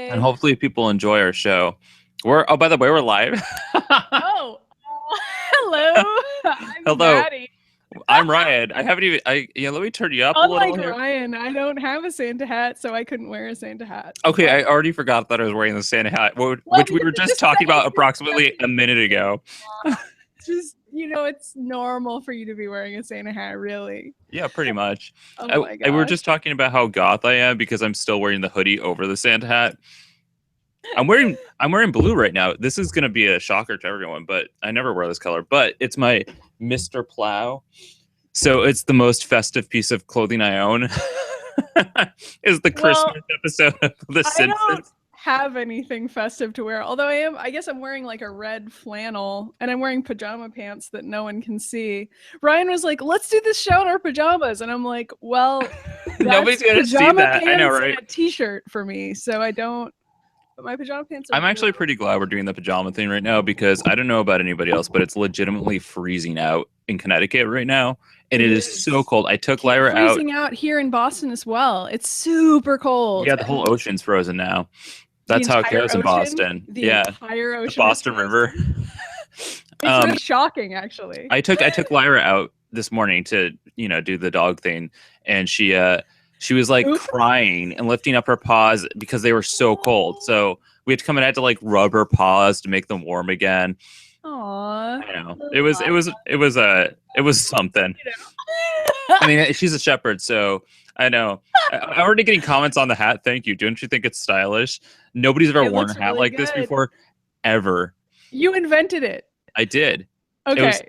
And hopefully people enjoy our show. By the way, we're live. Oh, hello. I'm Hello. Maddy. I'm Ryan. I haven't even. Let me turn you up a Unlike little here. Ryan, I don't have a Santa hat, so I couldn't wear a Santa hat. Okay, I already forgot that I was wearing the Santa hat, which we were just talking about approximately a minute ago. Just, it's normal for you to be wearing a Santa hat, really. Yeah, pretty much. Oh my gosh. We were just talking about how goth I am because I'm still wearing the hoodie over the Santa hat. I'm wearing blue right now. This is gonna be a shocker to everyone, but I never wear this color. But it's my Mr. Plow, so it's the most festive piece of clothing I own. Is the Christmas episode of The Simpsons? I don't have anything festive to wear, although I guess I'm wearing like a red flannel and I'm wearing pajama pants that no one can see. Ryan was like, let's do this show in our pajamas, and I'm like, well, nobody's gonna see that. I know, right? A t-shirt for me, so I don't. But my pajama pants are I'm actually pretty glad we're doing the pajama thing right now because I don't know about anybody else, but it's legitimately freezing out in Connecticut right now. And it is so cold. I took Lyra out. Freezing out here in Boston as well. It's super cold. Yeah, the whole ocean's frozen now. That's how it goes in Boston. The entire ocean. The Boston River. It's really shocking, actually. I took Lyra out this morning to, do the dog thing. And she was like crying and lifting up her paws because they were so cold. So we had to come and I had to like rub her paws to make them warm again. Aww. I know. It was something. I mean, she's a shepherd, so I know. I'm already getting comments on the hat. Thank you. Don't you think it's stylish? Nobody's ever worn a hat like this before, ever. You invented it. I did. Okay.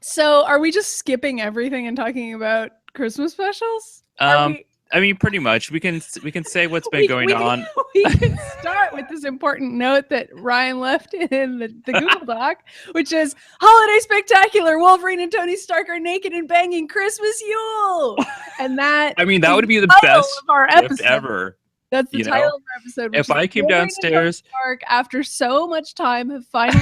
So are we just skipping everything and talking about Christmas specials? I mean, pretty much. We can say what's been going on. We can start with this important note that Ryan left in the Google Doc, which is Holiday Spectacular. Wolverine and Tony Stark are naked and banging Christmas Yule. And that would be the best of our gift ever. That's the title of our episode. If I came downstairs, Stark, after so much time, have finally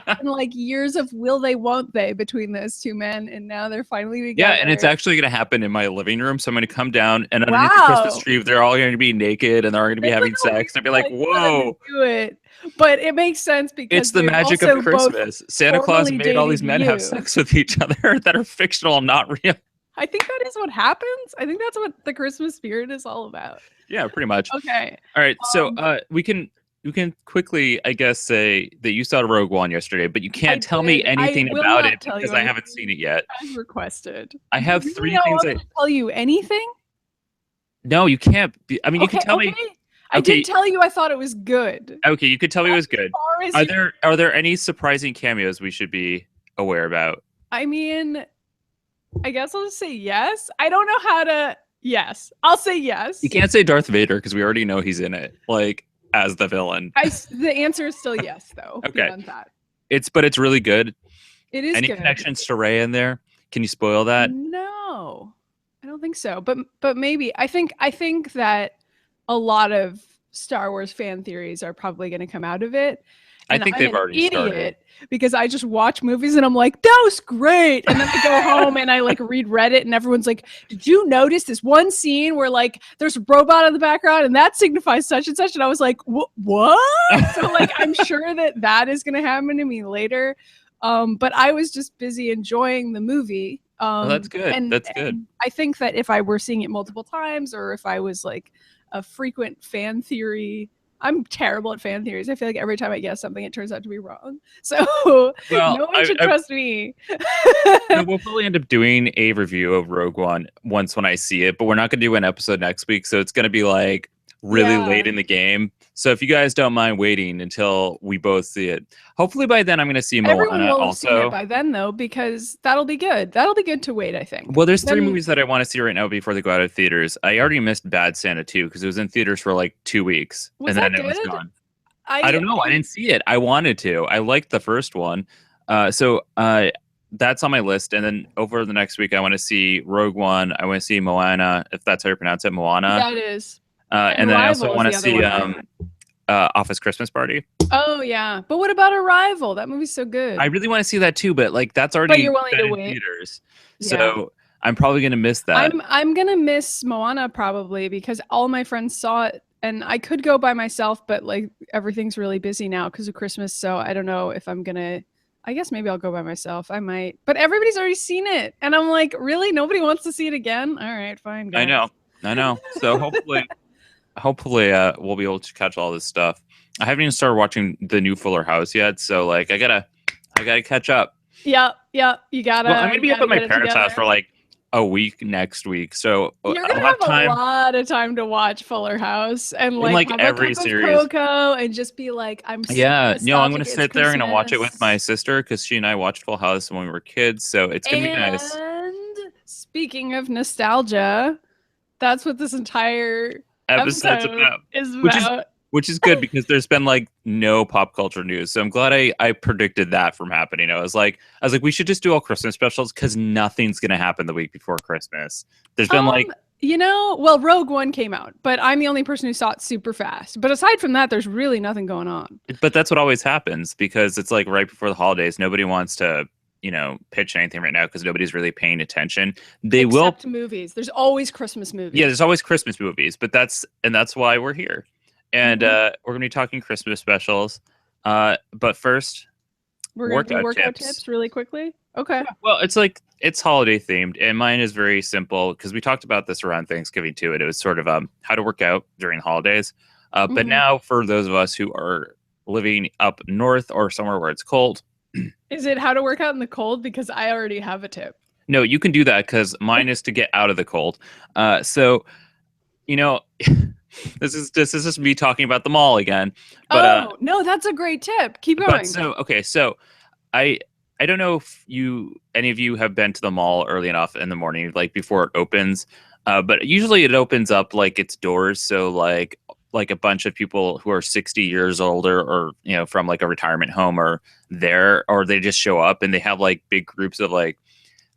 and like years of will they, won't they between those two men, and now they're finally together. Yeah, and it's actually going to happen in my living room. So I'm going to come down, and underneath the Christmas tree, they're all going to be naked, and they're going to be having sex. I'd be like, whoa! Do it, but it makes sense because it's the magic of Christmas. Santa Claus made all these men have sex with each other that are fictional, not real. I think that is what happens. I think that's what the Christmas spirit is all about. Yeah, pretty much. Okay. All right. So we can quickly, I guess, say that you saw Rogue One yesterday, but you can't tell me anything about it because I haven't seen it yet. As requested. I have three things. I tell you anything? No, you can't. You can tell me. I did tell you I thought it was good. Okay, you could tell me it was good. Are there any surprising cameos we should be aware about? I mean, I guess I'll just say yes. I don't know how to. Yes, I'll say yes. You can't say Darth Vader because we already know he's in it, like as the villain. The answer is still yes, though. Okay, beyond that. It's really good. It is. Any good. connections to Rey in there? Can you spoil that? No, I don't think so. But maybe I think that a lot of Star Wars fan theories are probably going to come out of it. And I think they've already started. Because I just watch movies and I'm like, that was great. And then I go home and I like read Reddit and everyone's like, did you notice this one scene where like there's a robot in the background and that signifies such and such? And I was like, what? So like, I'm sure that is going to happen to me later. But I was just busy enjoying the movie. That's good. That's good. And I think that if I were seeing it multiple times or if I was like a frequent fan theory, I'm terrible at fan theories. I feel like every time I guess something, it turns out to be wrong. So no one should trust me. We'll probably end up doing a review of Rogue One when I see it, but we're not going to do an episode next week. So it's going to be like really late in the game. So if you guys don't mind waiting until we both see it, hopefully by then I'm going to see Moana Everyone will also. Have seen it by then though, because that'll be good. That'll be good to wait, I think. Well, there's three movies that I want to see right now before they go out of theaters. I already missed Bad Santa 2 because it was in theaters for like 2 weeks and then it was gone. I don't know. I didn't see it. I wanted to. I liked the first one. So that's on my list. And then over the next week, I want to see Rogue One. I want to see Moana, if that's how you pronounce it, Moana. That is. And then I also want to see Office Christmas Party. Oh yeah, but what about Arrival? That movie's so good. I really want to see that too, but like that's already you're willing to wait. Theaters. Yeah. So I'm probably gonna miss that. I'm gonna miss Moana probably because all my friends saw it and I could go by myself, but like everything's really busy now because of Christmas. So I don't know if I'm gonna. I guess maybe I'll go by myself. I might, but everybody's already seen it, and I'm like, really? Nobody wants to see it again? All right, fine, guys. I know. So hopefully, we'll be able to catch all this stuff. I haven't even started watching the new Fuller House yet, so like, I gotta catch up. Yeah, you gotta. Well, I'm gonna be up at my get it parents' house together. for like a week next week, so You're I'll gonna have have time. a lot of time to watch Fuller House and In like have every a cup series. of cocoa and just be like, I'm so Yeah, no, I'm nostalgic. gonna It's sit there and I'll watch it with my Christmas. sister because she and I watched Full House when we were kids, so it's gonna be nice. And speaking of nostalgia, that's what this entire Episodes episode about, is which is about. which is good because there's been like no pop culture news, so I'm glad I predicted that from happening. I was like, we should just do all Christmas specials because nothing's gonna happen the week before Christmas. There's been like, Well, Rogue One came out, but I'm the only person who saw it super fast. But aside from that, there's really nothing going on. but that's what always happens because it's like right before the holidays. Nobody wants to pitch anything right now because nobody's really paying attention. Except movies. There's always Christmas movies. Yeah, there's always Christmas movies, but that's why we're here. And we're going to be talking Christmas specials. But first, we're going to do workout tips really quickly. Okay. Yeah, well, it's holiday themed, and mine is very simple because we talked about this around Thanksgiving too. It was sort of how to work out during the holidays. But now for those of us who are living up north or somewhere where it's cold, is it how to work out in the cold? Because I already have a tip. No, you can do that because mine is to get out of the cold. So, this is just me talking about the mall again. But, no, that's a great tip. Keep going. So I don't know if any of you have been to the mall early enough in the morning, like before it opens. But usually it opens up like its doors, so like a bunch of people who are 60 years older or from like a retirement home are there, or they just show up and they have like big groups of like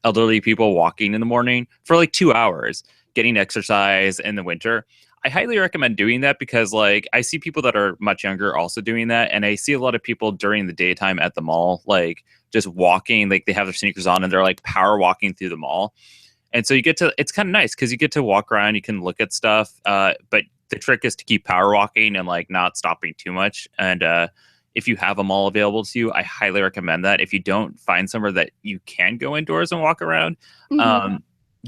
elderly people walking in the morning for like 2 hours getting exercise in the winter. I highly recommend doing that because like I see people that are much younger also doing that, and I see a lot of people during the daytime at the mall like just walking, like they have their sneakers on and they're like power walking through the mall. And so it's kind of nice because you get to walk around, you can look at stuff, but the trick is to keep power walking and like not stopping too much. And if you have a mall available to you, I highly recommend that. If you don't, find somewhere that you can go indoors and walk around,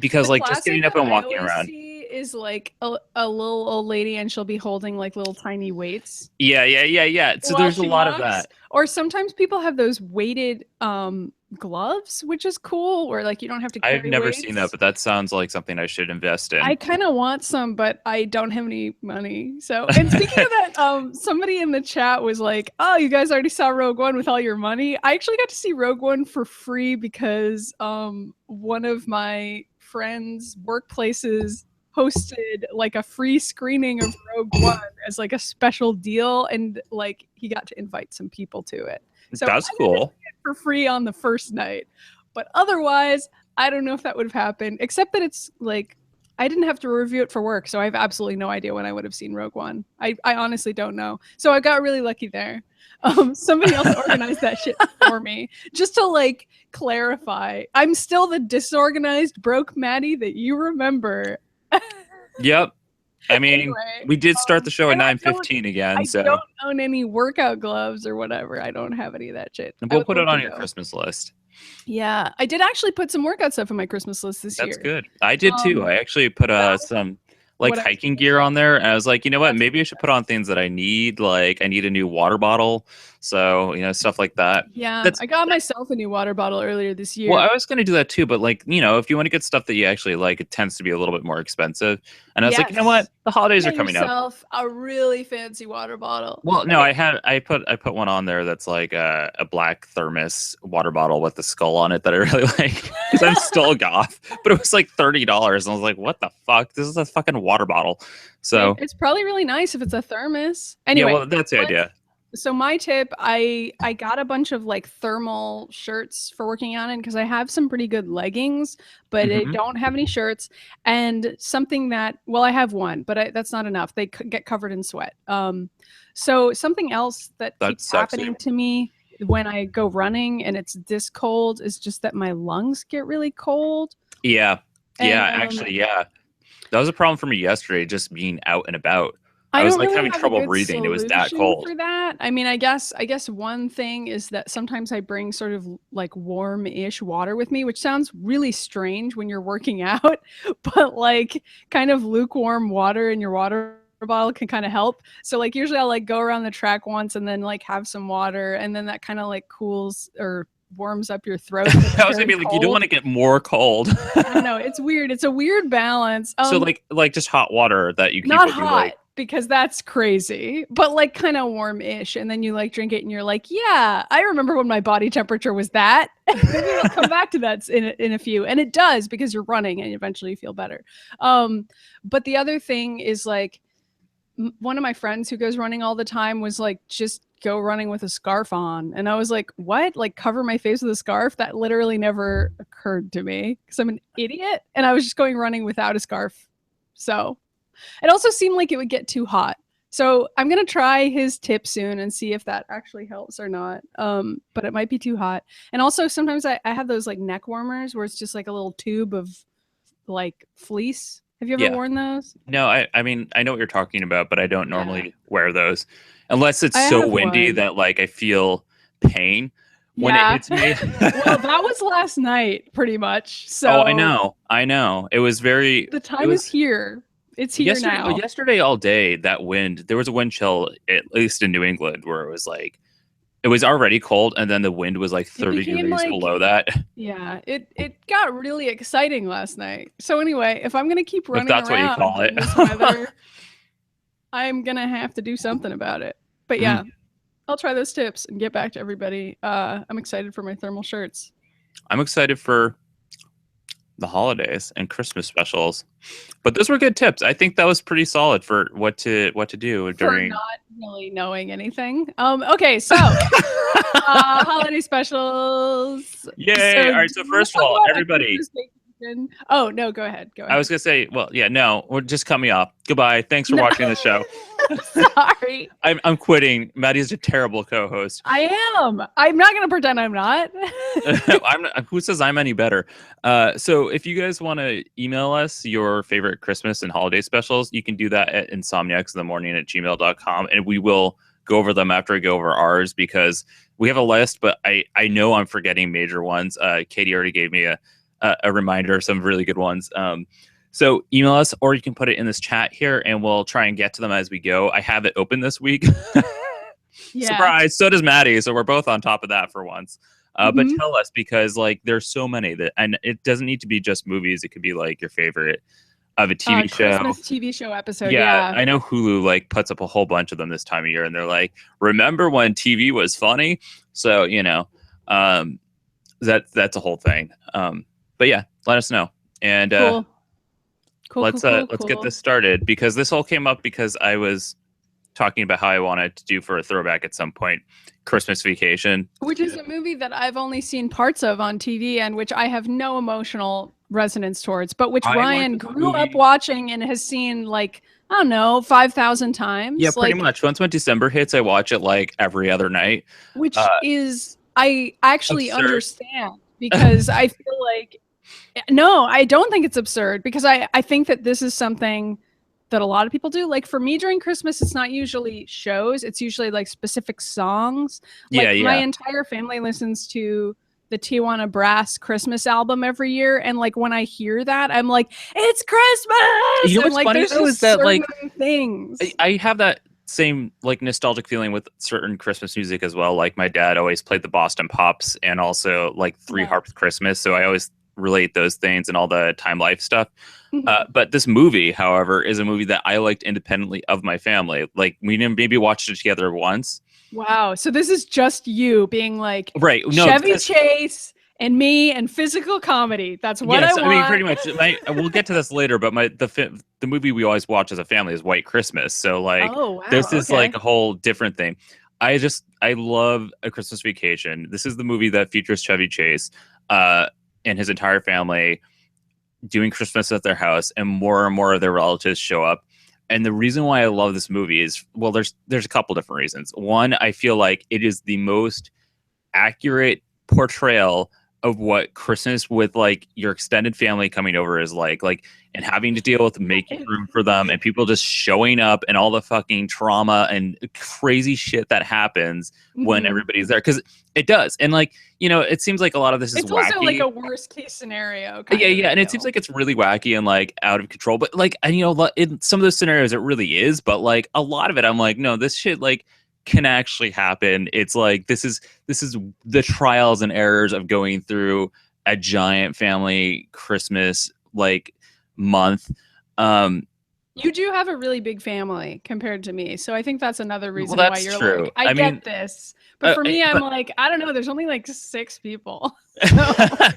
because like just getting up and walking around is like a little old lady and she'll be holding like little tiny weights. Yeah. So there's a lot of that. Or sometimes people have those weighted gloves, which is cool, where like you don't have to carry I've never weights. seen that, but that sounds like something I should invest in. I kind of want some, but I don't have any money. So, and speaking of that, somebody in the chat was like, oh, you guys already saw Rogue One with all your money. I actually got to see Rogue One for free because one of my friends' workplaces hosted like a free screening of Rogue One as like a special deal, and like he got to invite some people to it. So that's cool. For free on the first night, but otherwise I don't know if that would have happened, except that it's like I didn't have to review it for work, so I have absolutely no idea when I would have seen Rogue One. I honestly don't know, so I got really lucky there. Somebody else organized that shit for me. Just to like clarify, I'm still the disorganized broke Maddie that you remember. Yep. I mean, anyway, we did start the show at 9:15 again. I don't own any workout gloves or whatever. I don't have any of that shit. And we'll put it on your Christmas list. Yeah, I did actually put some workout stuff on my Christmas list this year. That's good. I did too. I actually put some like hiking gear on there, and I was like, you know what? Maybe I should put on things that I need. Like I need a new water bottle, so stuff like that. Yeah, I got myself a new water bottle earlier this year. Well, I was gonna do that too, but like if you want to get stuff that you actually like, it tends to be a little bit more expensive. And I was like, you know what? The holidays are coming up. A really fancy water bottle. Well, no, I put one on there that's like a black thermos water bottle with the skull on it that I really like because I'm still goth. But it was like $30, and I was like, what the fuck? This is a fucking water bottle. So it's probably really nice if it's a thermos. Anyway, yeah, well, that's the idea. So my tip, I got a bunch of like thermal shirts for working on it because I have some pretty good leggings, but I don't have any shirts. And something that, well, I have one, but that's not enough. They get covered in sweat. So something else that keeps happening to me when I go running and it's this cold is just that my lungs get really cold. Yeah. Actually, yeah. That was a problem for me yesterday, just being out and about. I was don't like really having have a trouble good breathing. It was that solution cold. for that. I mean, I guess one thing is that sometimes I bring sort of like warm-ish water with me, which sounds really strange when you're working out, but like kind of lukewarm water in your water bottle can kind of help. So like usually I'll like go around the track once and then like have some water, and then that kind of like cools or warms up your throat. I was gonna be like, you don't want to get more cold. I know, it's weird. It's a weird balance. So like just hot water that you keep Not with you, hot like because that's crazy, but like kind of warm-ish, and then you like drink it and you're like, yeah, I remember when my body temperature was that. Maybe it'll come back to that in a few, and it does because you're running and eventually you feel better. But the other thing is like one of my friends who goes running all the time was like, just go running with a scarf on, and I was like, what? Like cover my face with a scarf? That literally never occurred to me because I'm an idiot, and I was just going running without a scarf. So it also seemed like it would get too hot. So I'm going to try his tip soon and see if that actually helps or not. But it might be too hot. And also sometimes I have those like neck warmers where it's just like a little tube of like fleece. Have you ever worn those? No, I mean, I know what you're talking about, but I don't normally wear those unless it's so windy one. that like I feel pain when it hits me. Well, that was last night pretty much. So Oh, I know. It was very. The time is here. It's here now. Yesterday all day, that wind, there was a wind chill, at least in New England, where it was like, it was already cold, and then the wind was like 30 degrees below that. Yeah, it got really exciting last night. So anyway, if I'm gonna keep running around, what you call it, this weather, I'm gonna have to do something about it. But yeah, I'll try those tips and get back to everybody. I'm excited for my thermal shirts. I'm excited for the holidays and Christmas specials, but those were good tips. I think that was pretty solid for what to do during for not really knowing anything. Okay, so holiday specials. Yay! So, all right, so first of all, everybody. Oh no, go ahead. I was gonna say, well, yeah, no, just cut me off. Goodbye. Thanks for watching the show. Sorry. I'm quitting. Maddie's a terrible co-host. I am. I'm not gonna pretend I'm not. Who says I'm any better? So if you guys want to email us your favorite Christmas and holiday specials, you can do that at insomniacsinthemorning@gmail.com, and we will go over them after we go over ours, because we have a list, but I know I'm forgetting major ones. Katie already gave me a reminder of some really good ones. So email us, or you can put it in this chat here, and we'll try and get to them as we go. I have it open this week. Surprise! So does Maddie. So we're both on top of that for once. But tell us, because like there's so many that, and it doesn't need to be just movies. It could be like your favorite of a TV show, Christmas TV show episode. Yeah, I know Hulu like puts up a whole bunch of them this time of year, and they're like, "Remember when TV was funny?" So that's a whole thing. But yeah, let us know, and let's get this started, because this all came up because I was talking about how I wanted to do for a throwback at some point, Christmas Vacation, which is a movie that I've only seen parts of on TV and which I have no emotional resonance towards, but which Ryan grew up watching and has seen like, I don't know, 5,000 times. Yeah, pretty much. Once when December hits, I watch it like every other night. Which is, I actually understand, because I feel like, no, I don't think it's absurd, because I think that this is something that a lot of people do. Like for me during Christmas, it's not usually shows. It's usually like specific songs. Like my entire family listens to the Tijuana Brass Christmas album every year. And like when I hear that, I'm like, it's Christmas! You know what's like, funny though is that like things. I have that same like nostalgic feeling with certain Christmas music as well. Like my dad always played the Boston Pops and also like Three Harps Christmas. So I always relate those things and all the Time Life stuff. But this movie, however, is a movie that I liked independently of my family. Like we maybe watched it together once. Wow. So this is just you being like, right? No, Chevy Chase and me and physical comedy. That's what I want. I mean, pretty much. We'll get to this later, but the movie we always watch as a family is White Christmas. So like, this is like a whole different thing. I love A Christmas Vacation. This is the movie that features Chevy Chase and his entire family doing Christmas at their house, and more of their relatives show up. And the reason why I love this movie is, well, there's a couple different reasons. One, I feel like it is the most accurate portrayal of what Christmas with like your extended family coming over is like and having to deal with making room for them and people just showing up and all the fucking trauma and crazy shit that happens when everybody's there, because it does. And like, you know, it seems like a lot of this is it's wacky. also like a worst case scenario Yeah, and it seems like it's really wacky and like out of control, but like, and you know, in some of those scenarios it really is, but like a lot of it I'm like, no, this shit like can actually happen. It's like this is the trials and errors of going through a giant family Christmas like month. You do have a really big family compared to me, so I think that's another reason Well, why that's you're true. like, I get this. But for me, I'm like, I don't know. There's only like 6 people. So.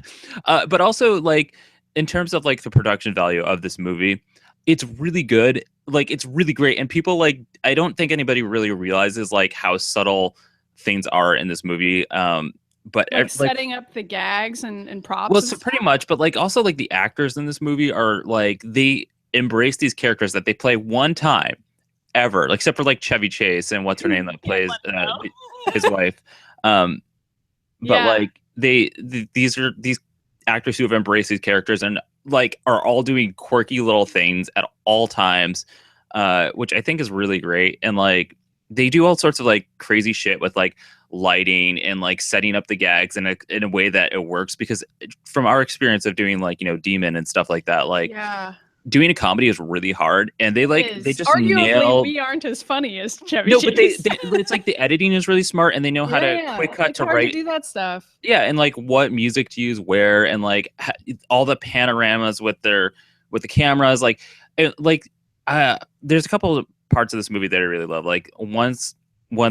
But also, like, in terms of like the production value of this movie, it's really good. Like, it's really great. And people like, I don't think anybody really realizes like how subtle things are in this movie. But like setting up the gags and props. Well, and so pretty much. But like, also like the actors in this movie are like they embrace these characters that they play one time ever, like, except for like Chevy Chase and what's her name that plays his wife. But like these are these actors who have embraced these characters and like are all doing quirky little things at all times, which I think is really great. And like they do all sorts of like crazy shit with like lighting and like setting up the gags in a way that it works, because from our experience of doing like, you know, Demon and stuff like that, like doing a comedy is really hard, and they just arguably we aren't as funny as Chevy Chase. But it's like the editing is really smart, and they know how to quick cut to write. To do that stuff. Yeah, and like what music to use where, and like all the panoramas with the cameras, like there's a couple of parts of this movie that I really love. Like when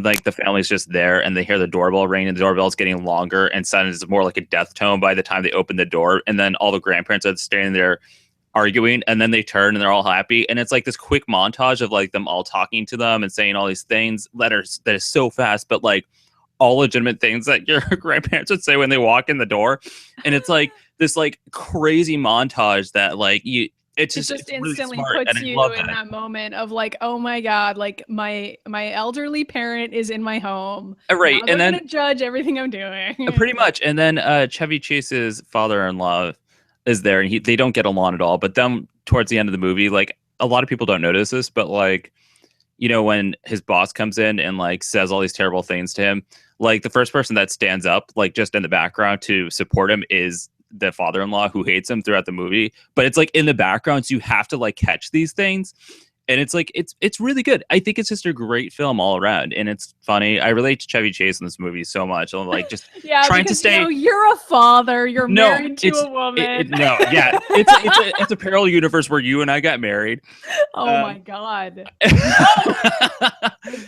like the family's just there and they hear the doorbell ring and the doorbell's getting longer and sounds more like a death tone by the time they open the door, and then all the grandparents are standing there arguing, and then they turn and they're all happy, and it's like this quick montage of like them all talking to them and saying all these things that is so fast, but like all legitimate things that your grandparents would say when they walk in the door. And it's like this like crazy montage that like it's just instantly really puts you in that moment of like, oh my god, like my elderly parent is in my home, right? Now and then gonna judge everything I'm doing. Pretty much. And then Chevy Chase's father-in-law is there, and they don't get along at all. But then towards the end of the movie, like a lot of people don't notice this, but like, you know, when his boss comes in and like says all these terrible things to him, like the first person that stands up, like just in the background to support him, is the father-in-law who hates him throughout the movie. But it's like in the background, so you have to like catch these things. And it's like it's really good. I think it's just a great film all around, and it's funny. I relate to Chevy Chase in this movie so much. I'm like just trying to stay. You know, you're a father. You're married to a woman. It's a parallel universe where you and I got married. Oh my god!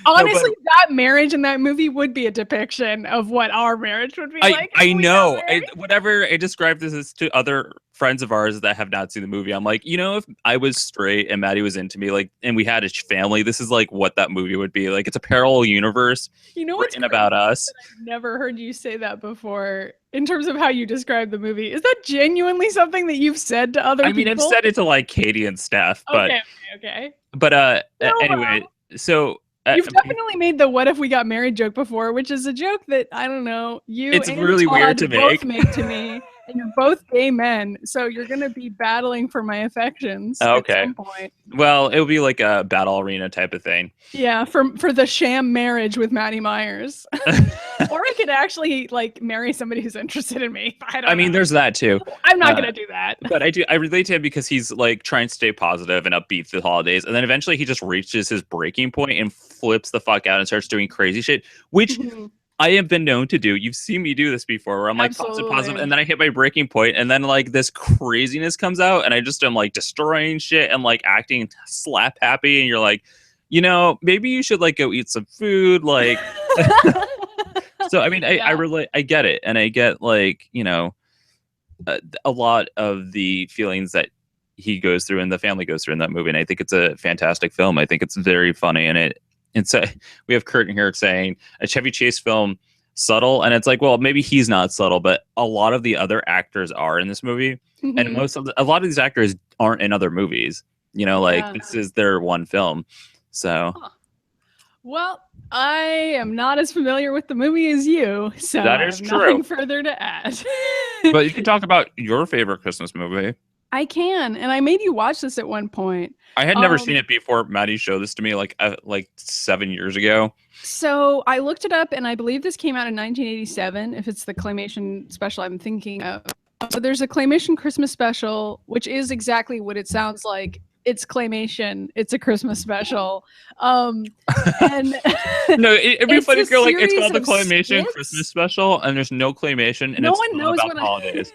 Honestly, that marriage in that movie would be a depiction of what our marriage would be like. I know. Whenever I describe this to other friends of ours that have not seen the movie, I'm like, you know, if I was straight and Maddie was into me, like, and we had a family, this is like what that movie would be like. It's a parallel universe. You know what's about us? I've never heard you say that before. In terms of how you describe the movie, is that genuinely something that you've said to other people? I mean, I've said it to like Katie and Steph, but okay. But anyway, so. You've definitely made the "what if we got married" joke before, which is a joke that I don't know. It's really weird to both make to me, and you're both gay men, so you're gonna be battling for my affections at some point. Well, it'll be like a battle arena type of thing. Yeah, for the sham marriage with Maddie Myers, or I could actually like marry somebody who's interested in me. I mean, there's that too. I'm not gonna do that. But I relate to him because he's like trying to stay positive and upbeat through the holidays, and then eventually he just reaches his breaking point and flips the fuck out and starts doing crazy shit, which I have been known to do. You've seen me do this before, where I'm like positive, and then I hit my breaking point, and then like this craziness comes out, and I just am like destroying shit and like acting slap happy, and you're like, you know, maybe you should like go eat some food, like. So I mean, I get it, and I get like, you know, a lot of the feelings that he goes through and the family goes through in that movie, and I think it's a fantastic film. I think it's very funny, and it's we have Kurt in here saying a Chevy Chase film subtle, and it's like, well, maybe he's not subtle, but a lot of the other actors are in this movie, and a lot of these actors aren't in other movies. You know, like this is their one film, so. Well, I am not as familiar with the movie as you, so that is true. Nothing further to add. But you can talk about your favorite Christmas movie. I can, and I made you watch this at one point. I had never seen it before. Maddie showed this to me like 7 years ago. So I looked it up, and I believe this came out in 1987. If it's the Claymation special I'm thinking of, so there's a Claymation Christmas special, which is exactly what it sounds like. It's Claymation. It's a Christmas special. And no, it'd be funny if you're like, it's called the Claymation skits? Christmas special, and there's no claymation, and No it's one knows about what holidays.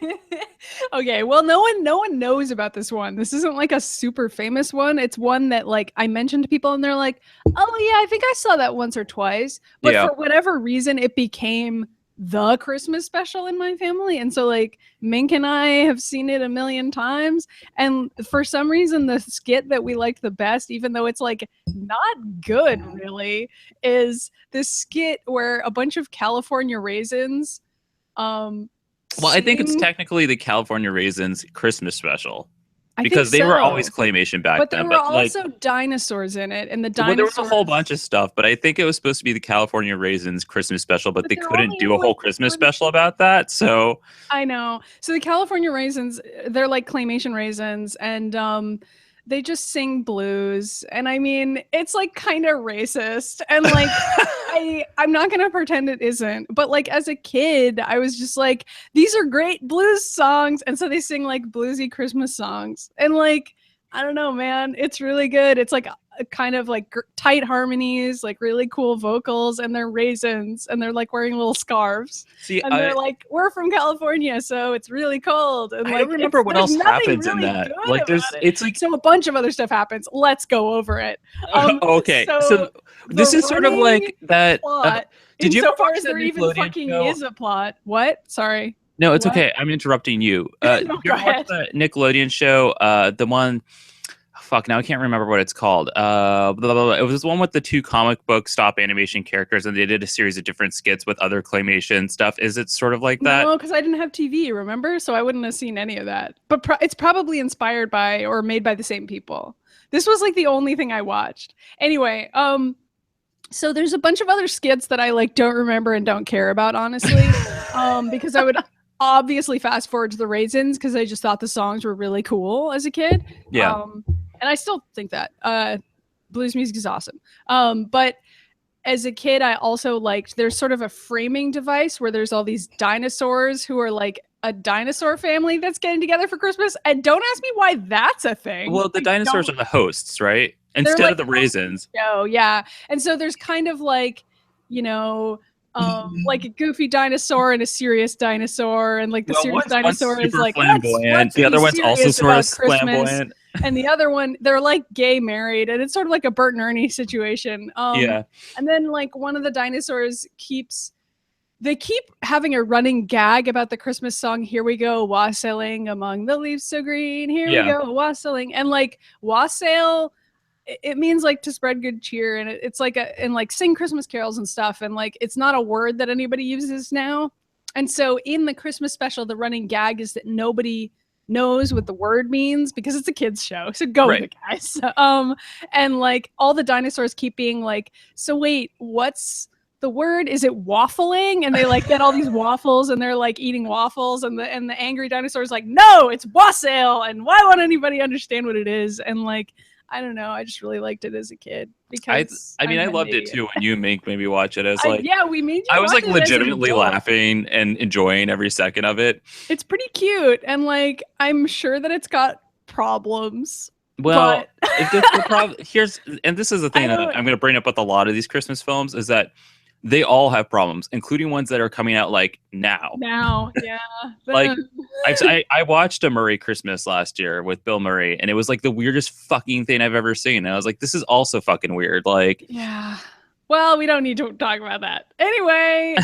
Okay, well, no one knows about this one. This isn't like a super famous one. It's one that like I mentioned to people, and they're like, "Oh yeah, I think I saw that once or twice." But for whatever reason, it became the Christmas special in my family, and so like Mink and I have seen it a million times, and for some reason the skit that we liked the best, even though it's like not good really, is this skit where a bunch of California raisins I think it's technically the California Raisins Christmas special. I because think they were so. always claymation back But then. there were But like, also dinosaurs in it, and the well, dinosaurs. there was a whole bunch of stuff, but I think it was supposed to be the California Raisins Christmas special, but they they're couldn't only do a whole like Christmas special about that. So I know. So the California Raisins, they're like claymation raisins, and they just sing blues. And I mean, it's like kind of racist. And like, I'm not gonna pretend it isn't. But like as a kid, I was just like, these are great blues songs. And so they sing like bluesy Christmas songs. And like, I don't know, man. It's really good. It's like a kind of like tight harmonies, like really cool vocals, and they're raisins, and they're like wearing little scarves. see, And they're like, we're from California, so it's really cold. And I like, don't remember what else happens in really that. good Like, there's, about it. it's like, So a bunch of other stuff happens. Let's go over it. okay. So this is sort of like that. Plot, Did you so ever far watch as that there even Nickelodeon fucking show? is a plot? What? Sorry. No, it's What? okay. I'm interrupting you. Did you Go ever watch ahead. the Nickelodeon show? The one, fuck, now I can't remember what it's called. Blah, blah, blah. It was the one with the 2 comic book stop animation characters, and they did a series of different skits with other claymation stuff. Is it sort of like that? No, because I didn't have TV, remember? So I wouldn't have seen any of that. But it's probably inspired by or made by the same people. This was like the only thing I watched. Anyway, so there's a bunch of other skits that I like don't remember and don't care about, honestly. Because I would obviously fast forward to the Raisins because I just thought the songs were really cool as a kid. Yeah. And I still think that blues music is awesome. But as a kid, I also liked, there's sort of a framing device where there's all these dinosaurs who are like a dinosaur family that's getting together for Christmas. And don't ask me why that's a thing. Well, the dinosaurs are the hosts, right? Instead like of the raisins. Oh, yeah. And so there's kind of like, you know, like a goofy dinosaur and a serious dinosaur, and like the serious dinosaur is like flamboyant. The other one's also sort of flamboyant. And the other one, they're like gay married, and it's sort of like a Bert and Ernie situation. Yeah. And then like one of the dinosaurs they keep having a running gag about the Christmas song, "Here we go, wassailing among the leaves so green, here we go, wassailing." And like wassail, it means like to spread good cheer, and it's like and like sing Christmas carols and stuff, and like it's not a word that anybody uses now. And so in the Christmas special, the running gag is that nobody knows what the word means because it's a kids show, so go with it, guys. And like all the dinosaurs keep being like, so wait, what's the word? Is it waffling? And they like get all these waffles, and they're like eating waffles, and the angry dinosaur is like, no, it's wassail, and why won't anybody understand what it is? And like, I don't know, I just really liked it as a kid because I mean, I loved it too when you made me watch it. As like, yeah, we made you. I was watch like it as an legitimately adult. laughing and enjoying every second of it. It's pretty cute, and like I'm sure that it's got problems. Well, but... here's, and this is the thing that I'm going to bring up with a lot of these Christmas films, is that they all have problems, including ones that are coming out like now. Yeah. Like I watched A Murray Christmas last year with Bill Murray, and it was like the weirdest fucking thing I've ever seen. And I was like, this is also fucking weird. Like, yeah. Well, we don't need to talk about that. Anyway,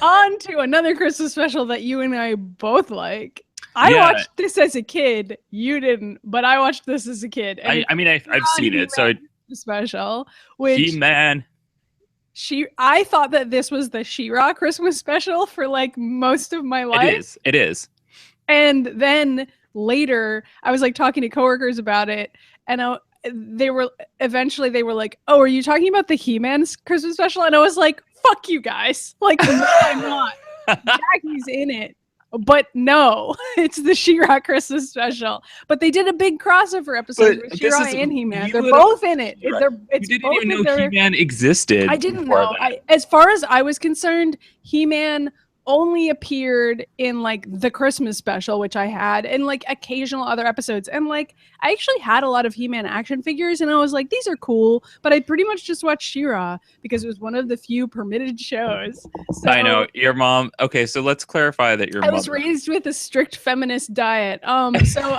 on to another Christmas special that you and I both like. I watched this as a kid. You didn't, but I watched this as a kid. And I mean, I've seen it. So special, which He-Man. I thought that this was the She-Ra Christmas special for like most of my life. It is. And then later, I was like talking to coworkers about it, and they were like, "Oh, are you talking about the He-Man's Christmas special?" And I was like, "Fuck you guys! Like, no, I'm not. Jackie's in it. But no, it's the She-Ra Christmas special. But they did a big crossover episode with She-Ra and He-Man. They're both in it. Right. It's You didn't both even know He-Man existed. I didn't know. As far as I was concerned, He-Man only appeared in like the Christmas special, which I had, and like occasional other episodes. And like I actually had a lot of He-Man action figures, and I was like, these are cool. But I pretty much just watched She-Ra because it was one of the few permitted shows. So I know your mom. Okay, so let's clarify that your mom. I was raised with a strict feminist diet. So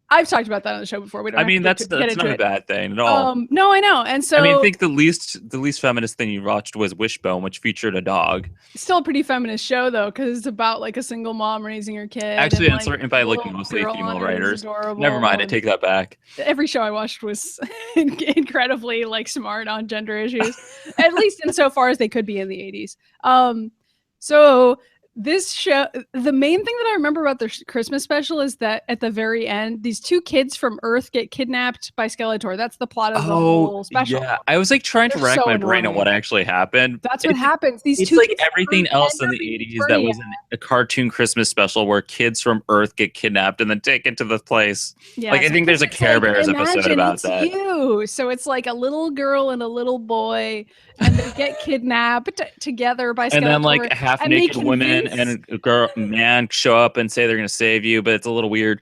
I've talked about that on the show before. We don't. I mean, that's not a bad thing at all. No, I know, and so I mean, I think the least feminist thing you watched was Wishbone, which featured a dog. Still a pretty feminist show though, because it's about like a single mom raising her kid. Actually, and, it's written by like mostly female writers. Never Never mind, I take that back. Every show I watched was incredibly like smart on gender issues, at least insofar as they could be in the 80s. So this show, the main thing that I remember about the Christmas special is that at the very end, these two kids from Earth get kidnapped by Skeletor. That's the plot of the whole special. Yeah, I was like trying to rack my brain on what actually happened. That's what happens. These it's two like everything else in the 80s that was in a cartoon Christmas special where kids from Earth get kidnapped and then taken to the place. Yeah, like I think there's a Care Bears episode about that. So it's like a little girl and a little boy, and they get kidnapped together by Skeletor. And then like half-naked women and a man show up and say they're going to save you, but it's a little weird.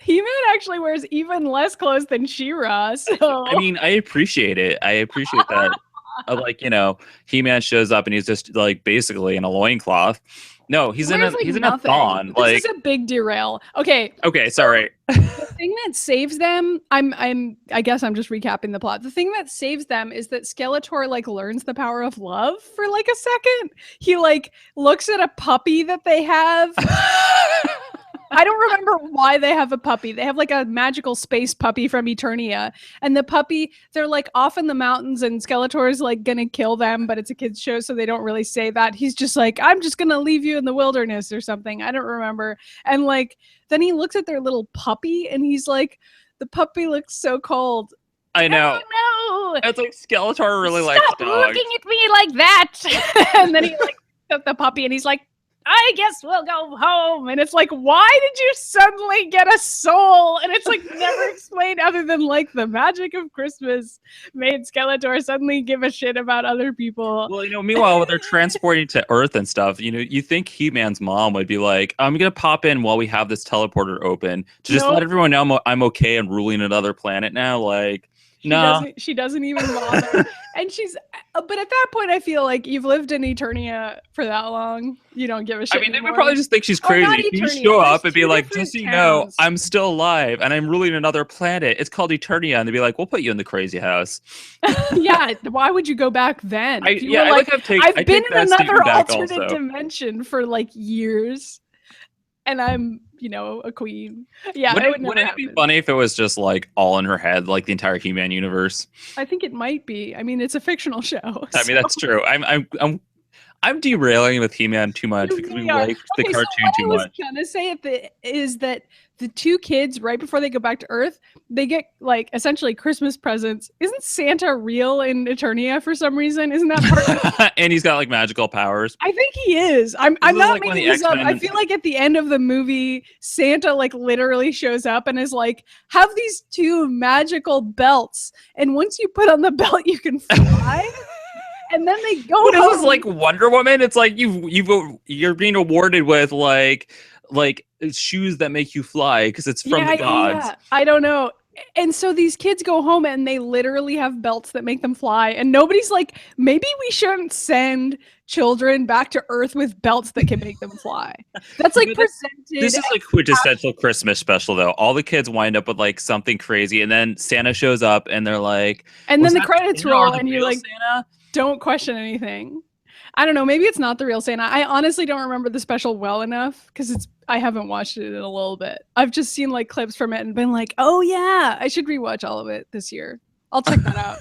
He-Man actually wears even less clothes than She-Ra. So I mean, I appreciate it. I appreciate that. Like, you know, He-Man shows up and he's just like basically in a loincloth. No, he's in a thong. This is a big derail. Okay, sorry. The thing that saves them, I guess I'm just recapping the plot. The thing that saves them is that Skeletor like learns the power of love for like a second. He like looks at a puppy that they have. I don't remember why they have a puppy. They have like a magical space puppy from Eternia. And the puppy, they're like off in the mountains and Skeletor's like gonna kill them, but it's a kid's show, so they don't really say that. He's just like, I'm just gonna leave you in the wilderness or something. I don't remember. And like, then he looks at their little puppy and he's like, the puppy looks so cold. I know. Oh, no. It's like Skeletor really likes dogs. Stop looking at me like that. And then he like took the puppy and he's like, I guess we'll go home. And it's like, why did you suddenly get a soul? And it's like never explained other than like the magic of Christmas made Skeletor suddenly give a shit about other people. Well, you know, meanwhile, when they're transporting to Earth and stuff, you know, you think He-Man's mom would be like, I'm going to pop in while we have this teleporter open to just let everyone know I'm okay and ruling another planet now. Like, no. She doesn't even bother. And but at that point, I feel like you've lived in Eternia for that long. You don't give a shit. I mean, they would probably just think she's crazy. You show up and be like, just so you know, I'm still alive and I'm ruling another planet. It's called Eternia. And they'd be like, we'll put you in the crazy house. Yeah. Why would you go back then? I've been in another alternate dimension for like years. And I'm, you know, a queen. Yeah. Wouldn't it be funny if it was just like all in her head, like the entire He-Man universe? I think it might be. I mean, it's a fictional show. I mean, that's true. I'm derailing with He-Man too much because we like the cartoon too much. What I was gonna say is that the two kids, right before they go back to Earth, they get like essentially Christmas presents. Isn't Santa real in Eternia for some reason? Isn't that part of it? And he's got like magical powers. I think he is. I'm not making this up. I feel like at the end of the movie, Santa like literally shows up and is like, have these two magical belts, and once you put on the belt, you can fly. And then they go. This is like Wonder Woman. It's like you're being awarded with like shoes that make you fly because it's from the gods. Yeah. I don't know. And so these kids go home and they literally have belts that make them fly. And nobody's like, maybe we shouldn't send children back to Earth with belts that can make them fly. That's like presented. This is like quintessential Christmas special though. All the kids wind up with like something crazy and then Santa shows up and they're like, and then the credits roll and you're like, Santa? Don't question anything. I don't know. Maybe it's not the real Santa. I honestly don't remember the special well enough because I haven't watched it in a little bit. I've just seen like clips from it and been like, oh yeah, I should rewatch all of it this year. I'll check that out.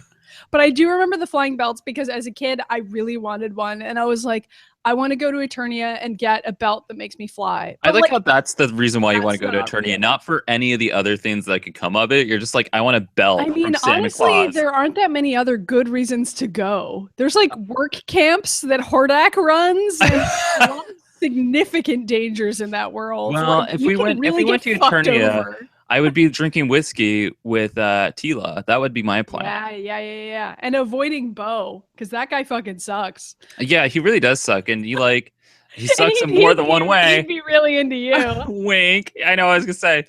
But I do remember the flying belts because as a kid, I really wanted one. And I was like, I want to go to Eternia and get a belt that makes me fly. But I like how that's the reason why you want to go to Eternia, not for any of the other things that could come of it. You're just like, I want a belt. I mean, honestly, there aren't that many other good reasons to go. There's like work camps that Hordak runs. And significant dangers in that world. Well, Like, if you we can went really get to fucked Eternia, over. I would be drinking whiskey with Tila. That would be my plan. Yeah. And avoiding Bo, because that guy fucking sucks. Yeah, he really does suck, and he And sucks in more than one he'd way. be really into you. Wink. I know. I was gonna say.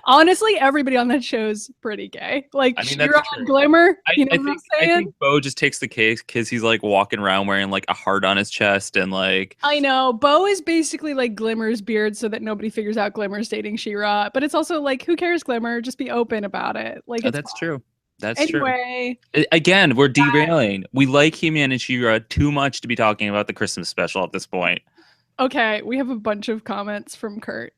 Honestly, everybody on that show is pretty gay. Like I mean, Shira that's true. and Glimmer. I, You know I what I'm think I saying? think Bo just takes the cake because he's like walking around wearing like a heart on his chest and like. I know. Bo is basically like Glimmer's beard so that nobody figures out Glimmer's dating Shira. But it's also like, who cares, Glimmer? Just be open about it. Like, Oh, it's that's fine. true. That's Anyway, Again, we're derailing. We like He-Man and She-Ra too much to be talking about the Christmas special at this point. okay, we have a bunch of comments from Kurt.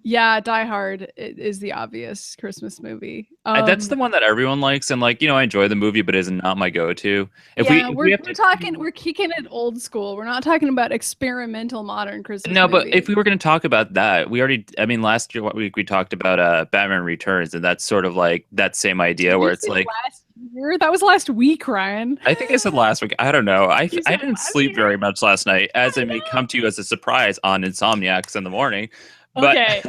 Yeah, Die Hard is the obvious Christmas movie. That's the one that everyone likes, and like I enjoy the movie, but is not my go-to. We're kicking it old school. We're not talking about experimental modern Christmas. No, but movies. if we were going to talk about that, last week we talked about Batman Returns, and that's sort of like that same idea where it's like last year. That was last week, Ryan. I think I said last week. I don't know. I didn't sleep year? very much last night, as it may come to you as a surprise on Insomniacs in the morning. But, okay.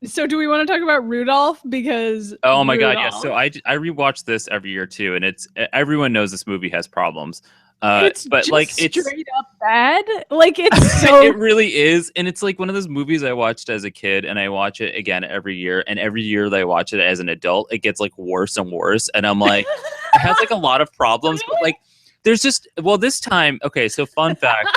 So do we want to talk about Rudolph? Because oh my god, yes. So I rewatch this every year too, and it's everyone knows this movie has problems. It's but just like it's straight up bad. Like it's so it really is, and it's like one of those movies I watched as a kid, and I watch it again every year, and every year that I watch it as an adult, it gets like worse and worse, and I'm like, it has like a lot lot but like there's just this time. Okay, so fun fact.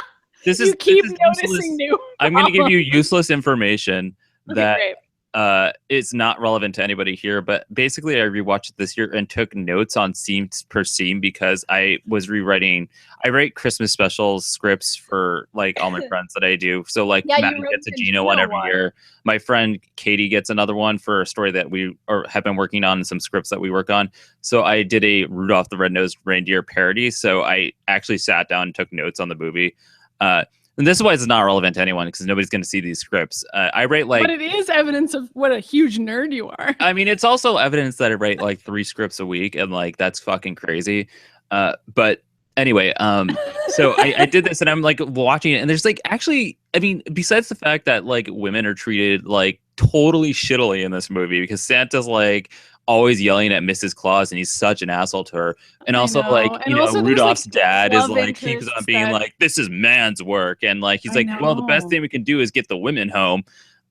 You keep noticing new. I'm going to give you useless information that great. is not relevant to anybody here. But basically, I rewatched it this year and took notes on scene per scene because I was rewriting. I write Christmas specials scripts for like all my friends that I do. So like Maddy gets a Gino one every year. My friend Katie gets another one for a story that we have been working on and some scripts that we work on. So I did a Rudolph the Red-Nosed Reindeer parody. So I actually sat down and took notes on the movie. And this is why it's not relevant to anyone because nobody's going to see these scripts. I write like, but it is evidence of what a huge nerd you are. I mean, it's also evidence that I write like 3 scripts a week, and like that's fucking crazy. But anyway, so I did this, and I'm like watching it, and there's like actually, I mean, besides the fact that like women are treated like totally shittily in this movie because Santa's like always yelling at Mrs. Claus and he's such an asshole to her. And also Rudolph's dad is like keeps on being like, this is man's work. And like he's like, well, the best thing we can do is get the women home.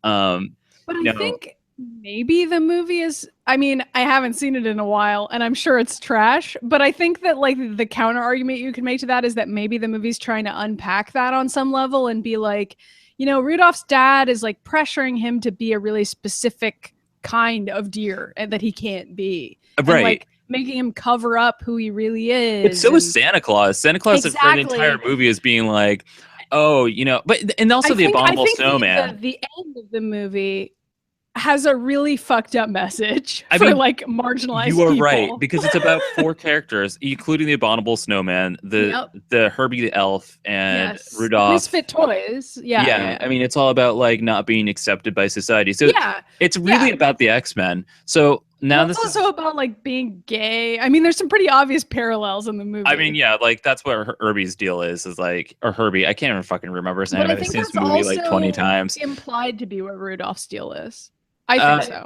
But I think maybe the movie is, I mean, I haven't seen it in a while and I'm sure it's trash, but I think that like the counter argument you can make to that is that maybe the movie's trying to unpack that on some level and be like, Rudolph's dad is like pressuring him to be a really specific kind of deer and that he can't be. Right. And, like making him cover up who he really is. But so is Santa Claus. Santa Claus for the entire movie is being like, oh, and also the abominable snowman. The end of the movie has a really fucked up message for like marginalized people. You are right, because it's about 4 characters, including the abominable snowman, the Herbie the elf, and Rudolph. Misfit toys. Yeah. I mean, it's all about like not being accepted by society. So it's really about the X-Men. So now it's also about like being gay. I mean, there's some pretty obvious parallels in the movie. I mean, yeah, like that's what Herbie's deal is like, or Herbie. I can't even fucking remember his name. I've seen this movie like 20 times. Implied to be what Rudolph's deal is. I think so.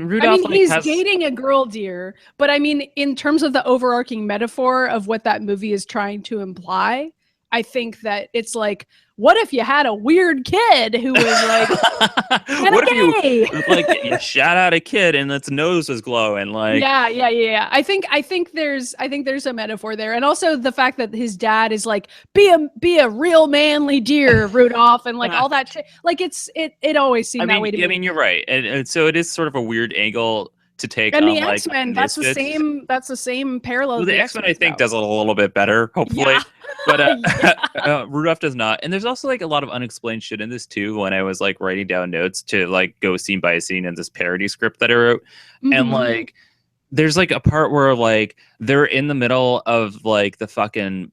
Rudolph. He's dating a girl deer, but I mean, in terms of the overarching metaphor of what that movie is trying to imply, I think that it's like, what if you had a weird kid who was like, what if you like you shot out a kid and its nose was glowing? Like, yeah. I think there's a metaphor there, and also the fact that his dad is like, be a real manly deer, Rudolph, and like all that shit. Like it always seemed that way to me. I mean, you're right, and so it is sort of a weird angle to take. And on, the X-Men, that's the same parallel. Well, the X-Men I think does it a little bit better, hopefully. Yeah. But Rudolph does not. And there's also like a lot of unexplained shit in this too. When I was like writing down notes to like go scene by scene in this parody script that I wrote, and like there's like a part where like they're in the middle of like the fucking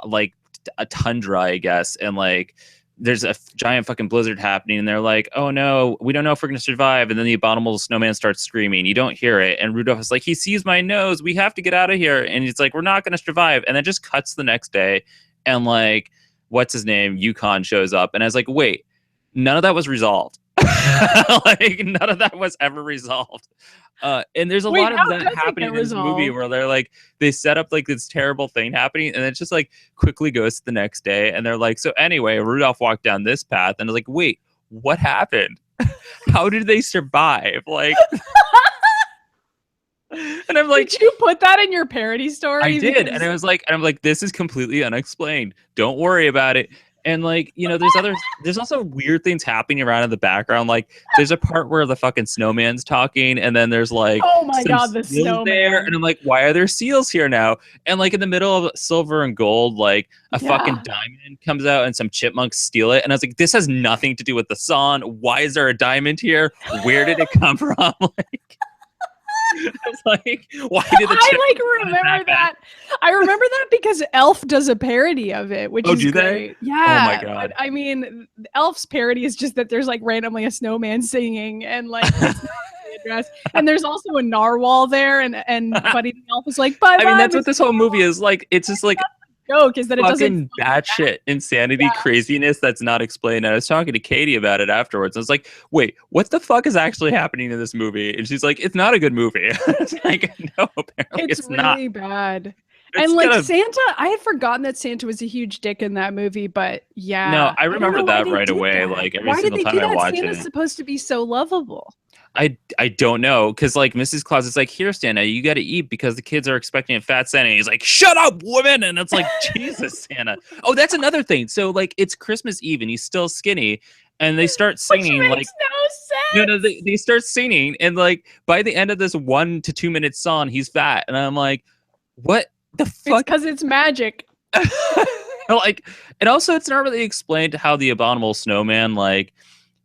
like a tundra, I guess, and like there's a giant fucking blizzard happening, and they're like, oh no, we don't know if we're going to survive. And then the abominable snowman starts screaming. You don't hear it. And Rudolph is like, he sees my nose. We have to get out of here. And it's like, we're not going to survive. And then just cuts the next day. And like, what's his name, Yukon shows up, and I was like, wait, none of that was resolved. Like none of that was ever resolved. And there's a lot of that happening in this movie where they're like, they set up like this terrible thing happening, and it just like quickly goes to the next day, and they're like, so anyway, Rudolph walked down this path, and I was like, wait, what happened? How did they survive? Like, and I'm like, did you put that in your parody story? I did, and I was like, this is completely unexplained. Don't worry about it. And like, you know, there's also weird things happening around in the background. Like there's a part where the fucking snowman's talking, and then there's like, oh my god, the snowman there, and I'm like, why are there seals here now? And like in the middle of silver and gold, like a fucking diamond comes out, and some chipmunks steal it. And I was like, this has nothing to do with the song. Why is there a diamond here? Where did it come from? Like, it's like, why did the I like remember that? I remember that because Elf does a parody of it, which is do great. they? Yeah. Oh my god. But, I mean, Elf's parody is just that there's like randomly a snowman singing, and like it's not really addressed. And there's also a narwhal there, and Buddy the Elf is like, bye. I mean, that's what this whole movie is like. It's just like joke is that it doesn't batshit insanity craziness that's not explained. And I was talking to Katie about it afterwards. I was like, wait, what the fuck is actually happening in this movie? And she's like, it's not a good movie. It's like, no, apparently it's really not. bad. It's and like kind of, Santa, I had forgotten that Santa was a huge dick in that movie, but yeah. No, I remember that right away. That. Like every single time I watch Santa's supposed to be so lovable. I don't know, because like Mrs. Claus is like, here, Santa, you got to eat because the kids are expecting a fat Santa. And he's like, shut up, woman! And it's like, Jesus, Santa. Oh, that's another thing. So like, it's Christmas Eve and he's still skinny, and they start singing. Which like, makes no sense. No, they start singing, and like by the end of this 1 to 2 minute song, he's fat, and I'm like, what the fuck? Because it's magic. Like, and also it's not really explained how the abominable snowman like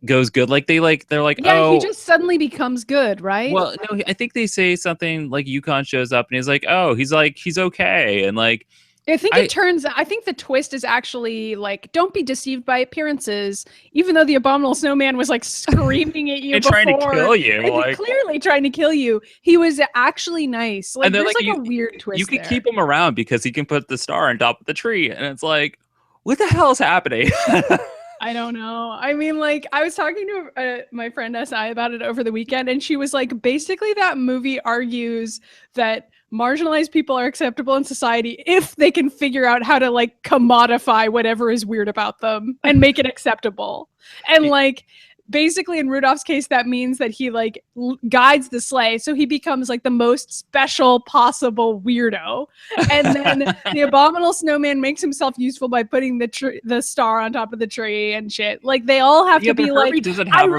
goes good. Like they're like, yeah, he just suddenly becomes good, right? Well, no, I think they say something like Yukon shows up and he's like, oh, he's okay, and like I think the twist is actually like, don't be deceived by appearances. Even though the abominable snowman was like screaming at you and before, trying to kill you, and like clearly trying to kill you, he was actually nice. Like, and there's like a weird twist. You could there. keep him around because he can put the star on top of the tree, and it's like, what the hell is happening? I don't know. I mean, like, I was talking to my friend SI about it over the weekend, and she was like, basically, that movie argues that marginalized people are acceptable in society if they can figure out how to like commodify whatever is weird about them and make it acceptable. And like, basically in Rudolph's case, that means that he like guides the sleigh, so he becomes like the most special possible weirdo. And then the abominable snowman makes himself useful by putting the star on top of the tree and shit. Like they all have to be like, doesn't have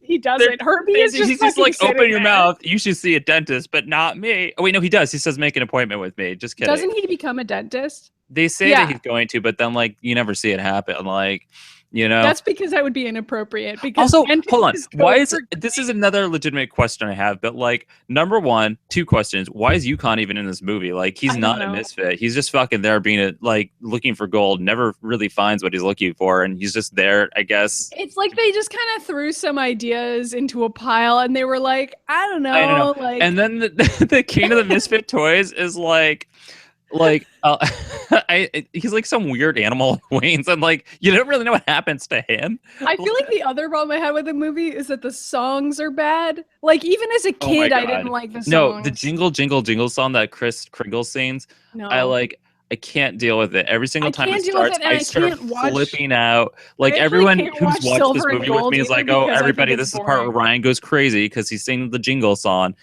he doesn't. Herbie is just like, open your mouth. You should see a dentist, but not me. Oh wait, no, he does. He says make an appointment with me. Just kidding. Doesn't he become a dentist? They say that he's going to, but then like you never see it happen. Like, you know, that's because that would be inappropriate. Because also, hold on, why is this is another legitimate question I have, but like number one, 2 questions. Why is Yukon even in this movie? Like he's not a misfit. He's just fucking there being like looking for gold, never really finds what he's looking for, and he's just there, I guess. It's like they just kind of threw some ideas into a pile and they were like, I don't know. Like, and then the king of the misfit toys is like he's like some weird animal wings, and like you don't really know what happens to him. I feel like the other problem I had with the movie is that the songs are bad. Like even as a kid, I didn't like the songs. No, the jingle jingle jingle song that Kris Kringle sings, I can't deal with it. Every single time it starts, I start flipping out. Like everyone who's watched this movie with me is like, oh, everybody, this is the part where Ryan goes crazy because he's singing the jingle song.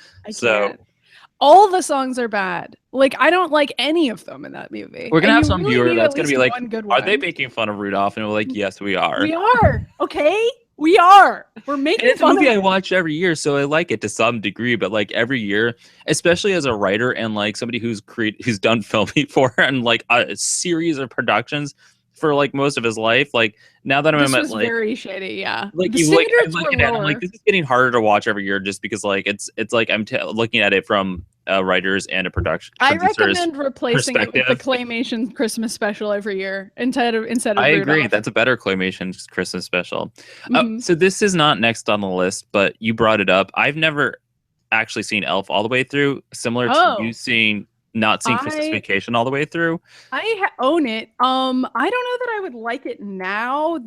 All the songs are bad. Like, I don't like any of them in that movie. We're going to have some viewer that's going to be like, are they making fun of Rudolph? And we're like, yes, we are. We are. Okay? We are. We're making fun of it. It's a movie I watch every year, so I like it to some degree. But like every year, especially as a writer and like somebody who's done film before and like a series of productions for like most of his life, like now that I'm at like very shitty, yeah. Like you like, I'm like this is getting harder to watch every year just because like it's like I'm looking at it from writers and a production. I recommend replacing it with the Claymation Christmas special every year instead of I Rudolph. agree, that's a better Claymation Christmas special. So this is not next on the list, but you brought it up. I've never actually seen Elf all the way through, similar to you seeing. not seeing Christmas I Vacation all the way through. own it. I don't know that I would like it now.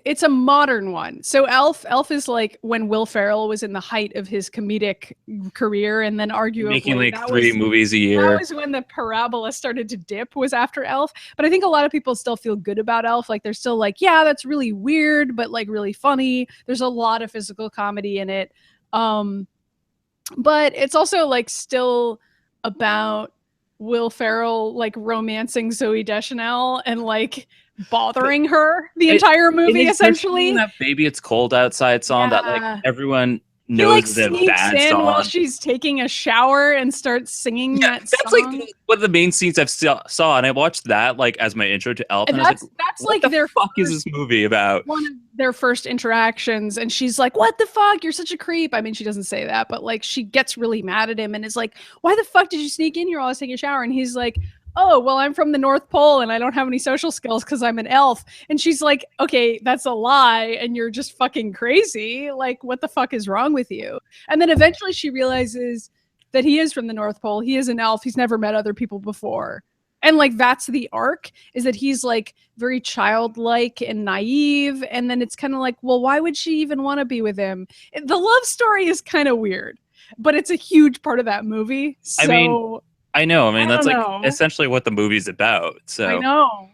It's a modern one. So Elf is like when Will Ferrell was in the height of his comedic career, and then Making arguably like 3 movies a that year. was when the parabola started to dip, was after Elf. But I think a lot of people still feel good about Elf. Like they're still like, yeah, that's really weird, but like really funny. There's a lot of physical comedy in it. But it's also like still about Will Ferrell like romancing Zooey Deschanel and like bothering her the entire movie, essentially. That Baby It's Cold Outside song that like everyone He knows like is a sneaks bad in song. while she's taking a shower and starts singing that that's song. like one of the main scenes I've saw, and I watched that like as my intro to Elf, and I was like, that's what like the their fuck is this movie about? One of their first interactions, and she's like, what the fuck, you're such a creep. I mean, she doesn't say that, but like she gets really mad at him and is like, why the fuck did you sneak in here while I was taking a shower? And he's like, oh, well, I'm from the North Pole and I don't have any social skills because I'm an elf. And she's like, okay, that's a lie and you're just fucking crazy. Like, what the fuck is wrong with you? And then eventually she realizes that he is from the North Pole. He is an elf. He's never met other people before. And like that's the arc, is that he's like very childlike and naive. And then it's kind of like, well, why would she even want to be with him? The love story is kind of weird, but it's a huge part of that movie. So I know. I mean, that's like know. essentially what the movie's about. So I know.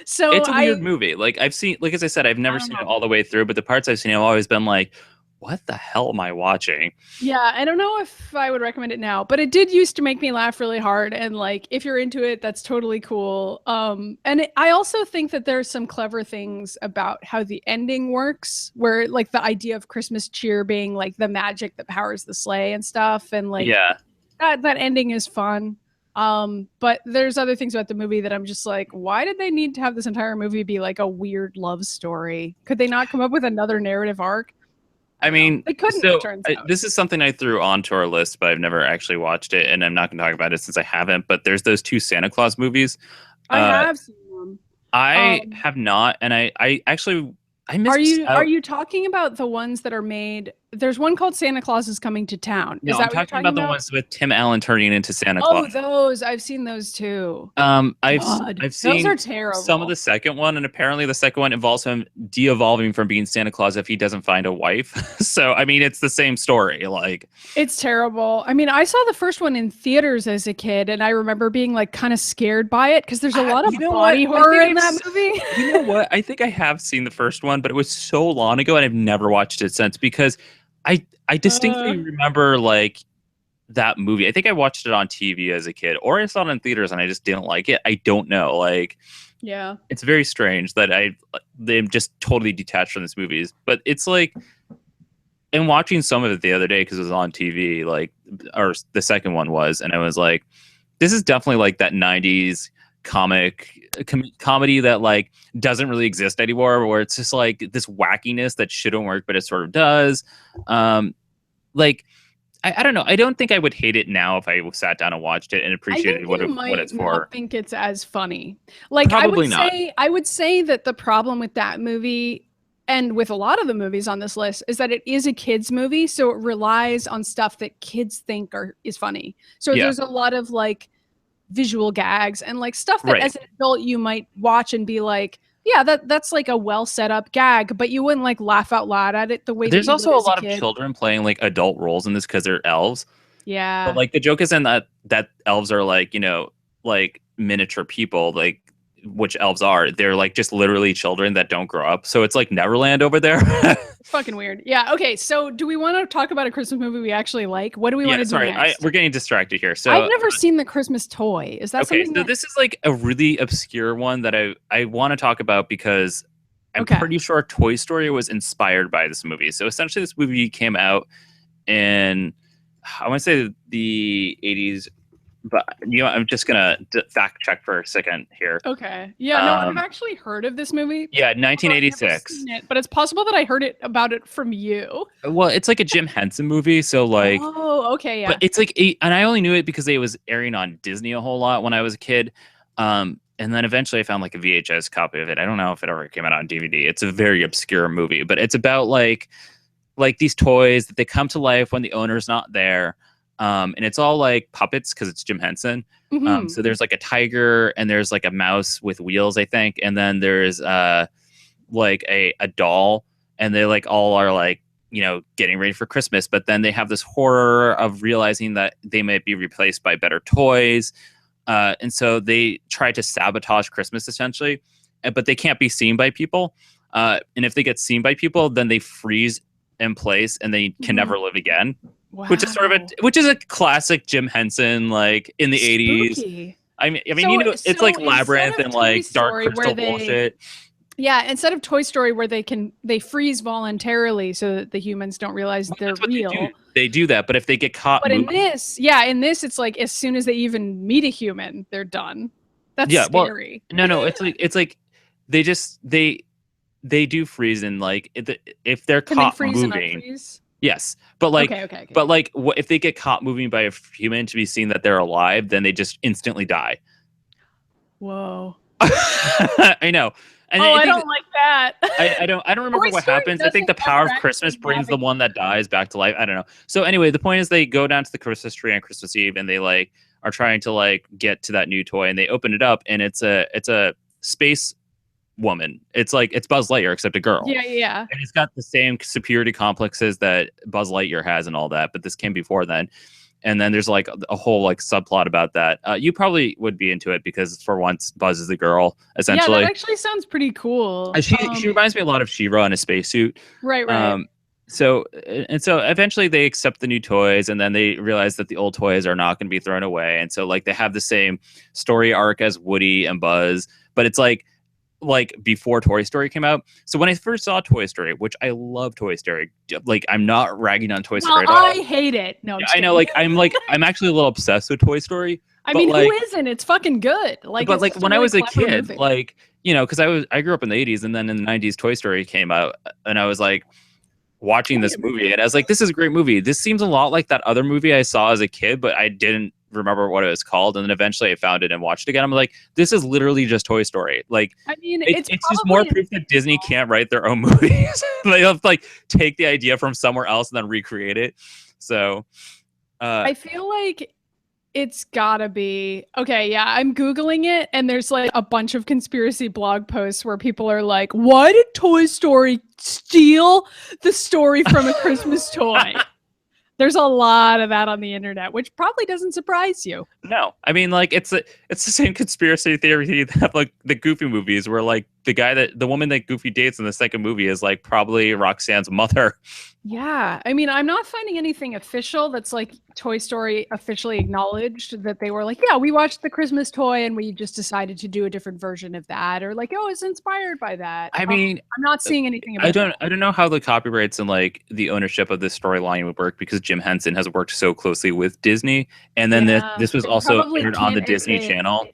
So it's a weird movie. Like I've seen, like as I said, I've never seen it all the way through, but the parts I've seen, I've always been like, what the hell am I watching? Yeah, I don't know if I would recommend it now, but it did used to make me laugh really hard. And like, if you're into it, that's totally cool. I also think that there's some clever things about how the ending works, where like the idea of Christmas cheer being like the magic that powers the sleigh and stuff, and like that ending is fun. But there's other things about the movie that I'm just like, why did they need to have this entire movie be like a weird love story? Could they not come up with another narrative arc? I mean, they couldn't. So it turns out. This is something I threw onto our list, but I've never actually watched it, and I'm not going to talk about it since I haven't. But there's those 2 Santa Claus movies. I have seen them. I have not, and I actually I missed. Are you talking about the ones that are made? There's one called Santa Claus is Coming to Town. No, is that I'm talking about the ones with Tim Allen turning into Santa Claus. Oh, those. I've seen those too. I've seen those are terrible. Some of the second one, and apparently the second one involves him de-evolving from being Santa Claus if he doesn't find a wife. So I mean, it's the same story. Like, it's terrible. I mean, I saw the first one in theaters as a kid, and I remember being like kind of scared by it because there's a lot of body horror in that movie. You know what? I think I have seen the first one, but it was so long ago, and I've never watched it since because I distinctly remember like that movie. I think I watched it on TV as a kid, or I saw it in theaters and I just didn't like it. I don't know. Like, yeah, it's very strange that they've just totally detached from this movies. But it's like, and watching some of it the other day because it was on TV, like, or the second one was, and I was like, this is definitely like that 90s comedy that like doesn't really exist anymore, where it's just like this wackiness that shouldn't work but it sort of does. Like I don't know, I don't think I would hate it now if I sat down and watched it and appreciated what it's for. I think it's as funny. Like, probably I would say that the problem with that movie and with a lot of the movies on this list is that it is a kids movie, so it relies on stuff that kids think is funny. So there's a lot of like visual gags and like stuff that as an adult you might watch and be like, yeah, that's like a well set up gag, but you wouldn't like laugh out loud at it the way there's also a lot of children playing like adult roles in this because they're elves. Yeah, but like the joke is in that elves are like, you know, like miniature people, like, which elves are. They're like just literally children that don't grow up, so it's like Neverland over there. Fucking weird. Yeah. Okay. So, do we want to talk about a Christmas movie we actually like? What do we want to do next? We're getting distracted here. So I've never seen The Christmas Toy. Is that okay? something? So this is like a really obscure one that I want to talk about because I'm pretty sure Toy Story was inspired by this movie. So essentially, this movie came out in, I want to say, the 80s. But you know, I'm just gonna fact check for a second here. Okay. Yeah. No, I've actually heard of this movie. Yeah, 1986. I've never seen it, but it's possible that I heard about it from you. Well, it's like a Jim Henson movie, so like. Oh, okay, yeah. But it's like, and I only knew it because it was airing on Disney a whole lot when I was a kid. And then eventually I found like a VHS copy of it. I don't know if it ever came out on DVD. It's a very obscure movie, but it's about like these toys that they come to life when the owner's not there. And it's all like puppets because it's Jim Henson. So there's like a tiger and there's like a mouse with wheels, I think, and then there's like a doll, and they like all are like, getting ready for Christmas, but then they have this horror of realizing that they might be replaced by better toys. And so they try to sabotage Christmas essentially, but they can't be seen by people. And if they get seen by people, then they freeze in place and they can never live again. Wow. Which is which is a classic Jim Henson, like in the Spooky. 80s. I mean, it's so like Labyrinth and like Dark Crystal bullshit. Yeah, instead of Toy Story where they freeze voluntarily so that the humans don't realize they're real. They do that, but if they get caught, but in this, it's like as soon as they even meet a human, they're done. That's scary. Well, no, it's like they do freeze, and like if they're caught moving. Yes, but like, okay. But like, what if they get caught moving by a human to be seen that they're alive? Then they just instantly die. Whoa! I know. And I don't like that. I don't remember what happens. I think the power of Christmas brings the one that dies back to life. I don't know. So anyway, the point is they go down to the Christmas tree on Christmas Eve, and they like are trying to like get to that new toy, and they open it up, and it's a space woman. It's Buzz Lightyear except a girl. Yeah. And it's got the same superiority complexes that Buzz Lightyear has and all that, but this came before then. And then there's like a whole like subplot about that. You probably would be into it because for once Buzz is the girl essentially. Yeah, that actually sounds pretty cool. She reminds me a lot of She-Ra in a spacesuit. Right. So eventually they accept the new toys, and then they realize that the old toys are not going to be thrown away. And so like they have the same story arc as Woody and Buzz, but it's like before Toy Story came out. So when I first saw Toy Story, which I love Toy Story, like I'm not ragging on Toy Story at all. I hate it. No, I know. I'm actually a little obsessed with Toy Story. I mean, who isn't? It's fucking good. But like when I was a kid, movie. Like, because I grew up in the 80s, and then in the 90s Toy Story came out, and I was like watching this movie, and I was like, this is a great movie. This seems a lot like that other movie I saw as a kid, but I didn't remember what it was called, and then eventually I found it and watched it again. I'm like, this is literally just Toy Story. Like, I mean, it's just more proof that Disney can't write their own movies. They have to like take the idea from somewhere else and then recreate it. So I feel like it's gotta be okay. Yeah, I'm Googling it, and there's like a bunch of conspiracy blog posts where people are like, why did Toy Story steal the story from a Christmas toy? There's a lot of that on the internet, which probably doesn't surprise you. No, I mean, like it's the same conspiracy theory that like the Goofy movies, where like the woman that Goofy dates in the second movie is like probably Roxanne's mother. Yeah, I mean, I'm not finding anything official that's like Toy Story officially acknowledged that they were like, yeah, we watched the Christmas toy and we just decided to do a different version of that, or like, oh, it's inspired by that. I mean, I'm not seeing anything about I don't know how the copyrights and like the ownership of this storyline would work, because Jim Henson has worked so closely with Disney, and then this was also aired on the Disney Channel.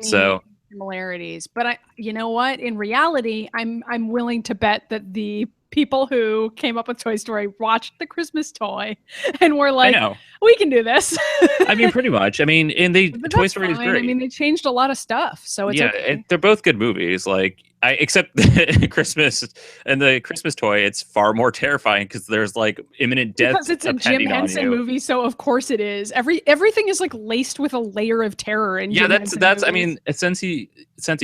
So similarities, but you know what? In reality, I'm willing to bet that the people who came up with Toy Story watched the Christmas toy and were like, we can do this. I mean, pretty much. I mean, and Toy Story is great. I mean, they changed a lot of stuff, so it's okay. They're both good movies. Like, except Christmas and the Christmas toy, it's far more terrifying because there's like imminent death. Because it's a Jim Henson movie, so of course it is. Everything is like laced with a layer of terror. And that's movies. I mean, since he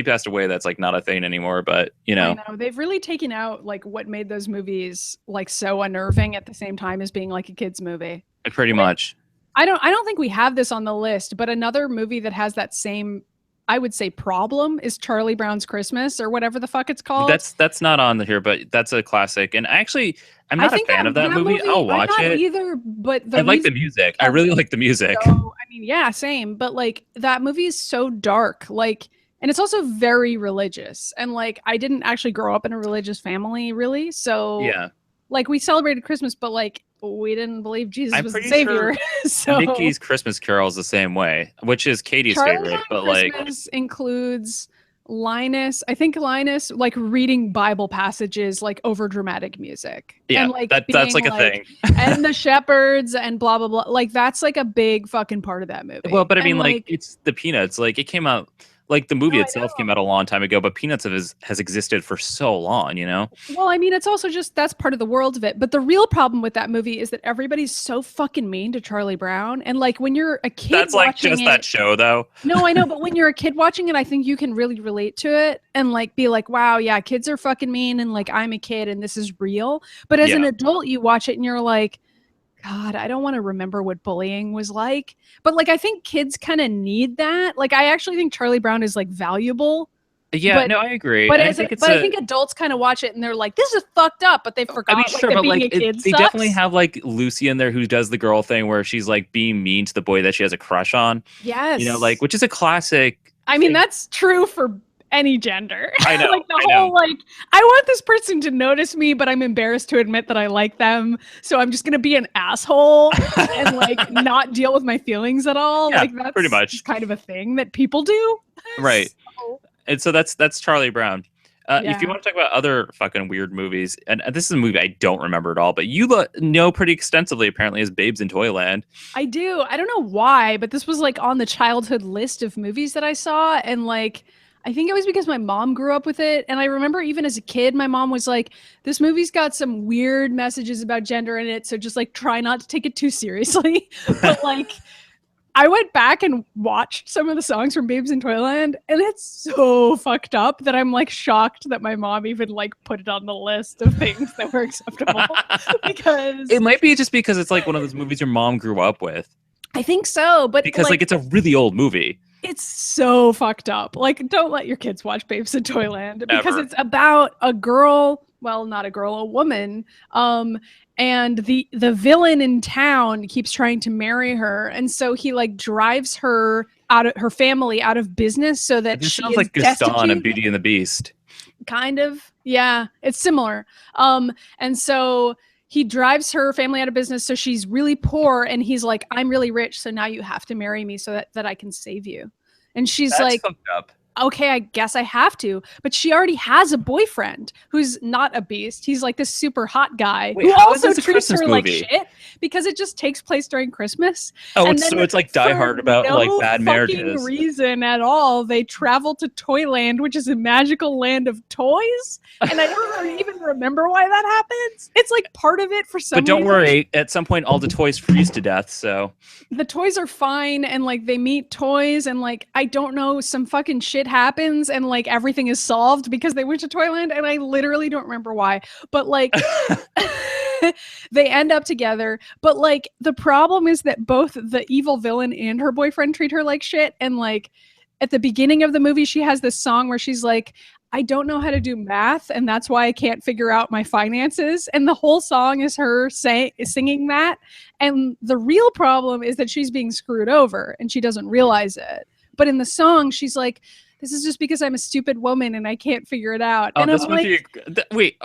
passed away, that's like not a thing anymore. But I know they've really taken out like what made those movies like so unnerving at the same time as being like a kids movie. Pretty much. I don't think we have this on the list, but another movie that has that same, I would say, problem is Charlie Brown's Christmas, or whatever the fuck it's called. That's not on here, but that's a classic. And actually, I'm not a fan of that movie. I'll watch it. Either, but I like the music. I really like the music. So, I mean, yeah, same. But like that movie is so dark, like, and it's also very religious. And like, I didn't actually grow up in a religious family, really. So yeah, like we celebrated Christmas, but like we didn't believe Jesus was the savior. Sure so Mickey's Christmas Carol is the same way, which is Katie's favorite. But Christmas includes Linus, I think Linus like reading Bible passages like over dramatic music. Yeah, and, like, that's like a thing. And the shepherds and blah blah blah. Like that's like a big fucking part of that movie. Well, but I mean, like it's the Peanuts. Like it came out Like the movie No, I itself know. came out a long time ago, but Peanuts has existed for so long, you know? Well, I mean, it's also just that's part of the world of it. But the real problem with that movie is that everybody's so fucking mean to Charlie Brown. And like when you're a kid That's like watching just that it, show though. no, I know, but when you're a kid watching it, I think you can really relate to it and like be like, wow, yeah, kids are fucking mean and like I'm a kid and this is real. But as an Yeah. adult, you watch it and you're like, God, I don't want to remember what bullying was like. But like I think kids kind of need that. Like I actually think Charlie Brown is like valuable. Yeah, But no, I agree. but And I as think it's but I a think adults kind of watch it and they're like, this is fucked up, but they I mean, forgot like sure, that but being like a kid they definitely sucks. have like Lucy in there who does the girl thing where she's like being mean to the boy that she has a crush on, you know, like Yes. which is a classic I mean, thing. that's true for any gender. I know, Like the I know. whole like I want this person to notice me, but I'm embarrassed to admit that I like them. So I'm just gonna be an asshole and like not deal with my feelings at all. Yeah, Like pretty that's much. just kind of a thing that people do. Right. So, And so that's Charlie Brown. If you yeah. want to talk about other fucking weird movies, and this is a movie I don't remember at all, but you know pretty extensively apparently as Babes in Toyland. I do. I don't know why, but this was like on the childhood list of movies that I saw. And like, I think it was because my mom grew up with it. And I remember even as a kid, my mom was like, this movie's got some weird messages about gender in it. So just like try not to take it too seriously. But like, I went back and watched some of the songs from Babes in Toyland, and it's so fucked up that I'm like shocked that my mom even like put it on the list of things that were acceptable because It might be just because it's like one of those movies your mom grew up with. I think so, but Because like it's a really old movie. it's so fucked up. Like, don't let your kids watch Babes in Toyland because Ever. it's about a girl, well, not a girl, a woman. And the villain in town keeps trying to marry her, and so he like drives her out of her family out of business so that This she sounds is like Gaston and destitute. Beauty and the Beast. Kind of, yeah, it's similar. And so he drives her family out of business, so she's really poor, and he's like, I'm really rich, so now you have to marry me so that I can save you. And she's That's like, fucked up. okay, I guess I have to. But she already has a boyfriend who's not a beast. He's like this super hot guy Wait, who how is also this a treats Christmas her like movie? shit because it just takes place during Christmas. Oh, And it's then so it's like Die for Hard about no like bad fucking marriages. reason at all, they travel to Toyland, which is a magical land of toys. And I don't even remember why that happens. It's like part of it for some But don't reason. worry, at some point all the toys freeze to death, so The toys are fine and like they meet toys and like I don't know, some fucking shit happens and like everything is solved because they went to Toyland and I literally don't remember why. But like they end up together. But like the problem is that both the evil villain and her boyfriend treat her like shit. And like at the beginning of the movie, she has this song where she's like, I don't know how to do math, and that's why I can't figure out my finances. And the whole song is her singing that. And the real problem is that she's being screwed over and she doesn't realize it. But in the song, she's like, this is just because I'm a stupid woman and I can't figure it out. oh, And this I'm would like, be wait.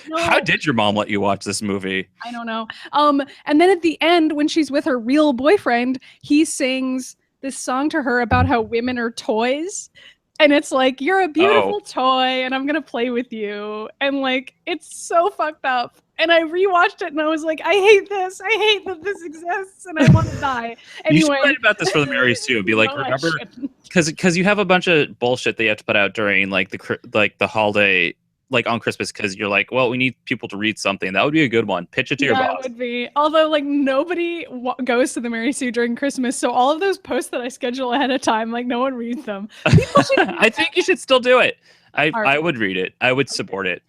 no, How did your mom let you watch this movie? I don't know. And then at the end, when she's with her real boyfriend, he sings this song to her about how women are toys. And it's like, you're a beautiful toy and I'm going to play with you. And like, it's so fucked up. And I rewatched it and I was like, I hate this. I hate that this exists and I want to die. You should Anyway. write about this for the Mary Sue. Be like, No, I remember, shouldn't. because you have a bunch of bullshit that you have to put out during like the holiday, like on Christmas, because you're like, well, we need people to read something. That would be a good one. Pitch it to your Yeah, it boss. would be. Although, like, nobody goes to the Mary Sue during Christmas, so all of those posts that I schedule ahead of time, like, no one reads them. People should. I think you should still do it. I right. would read it. I would support it.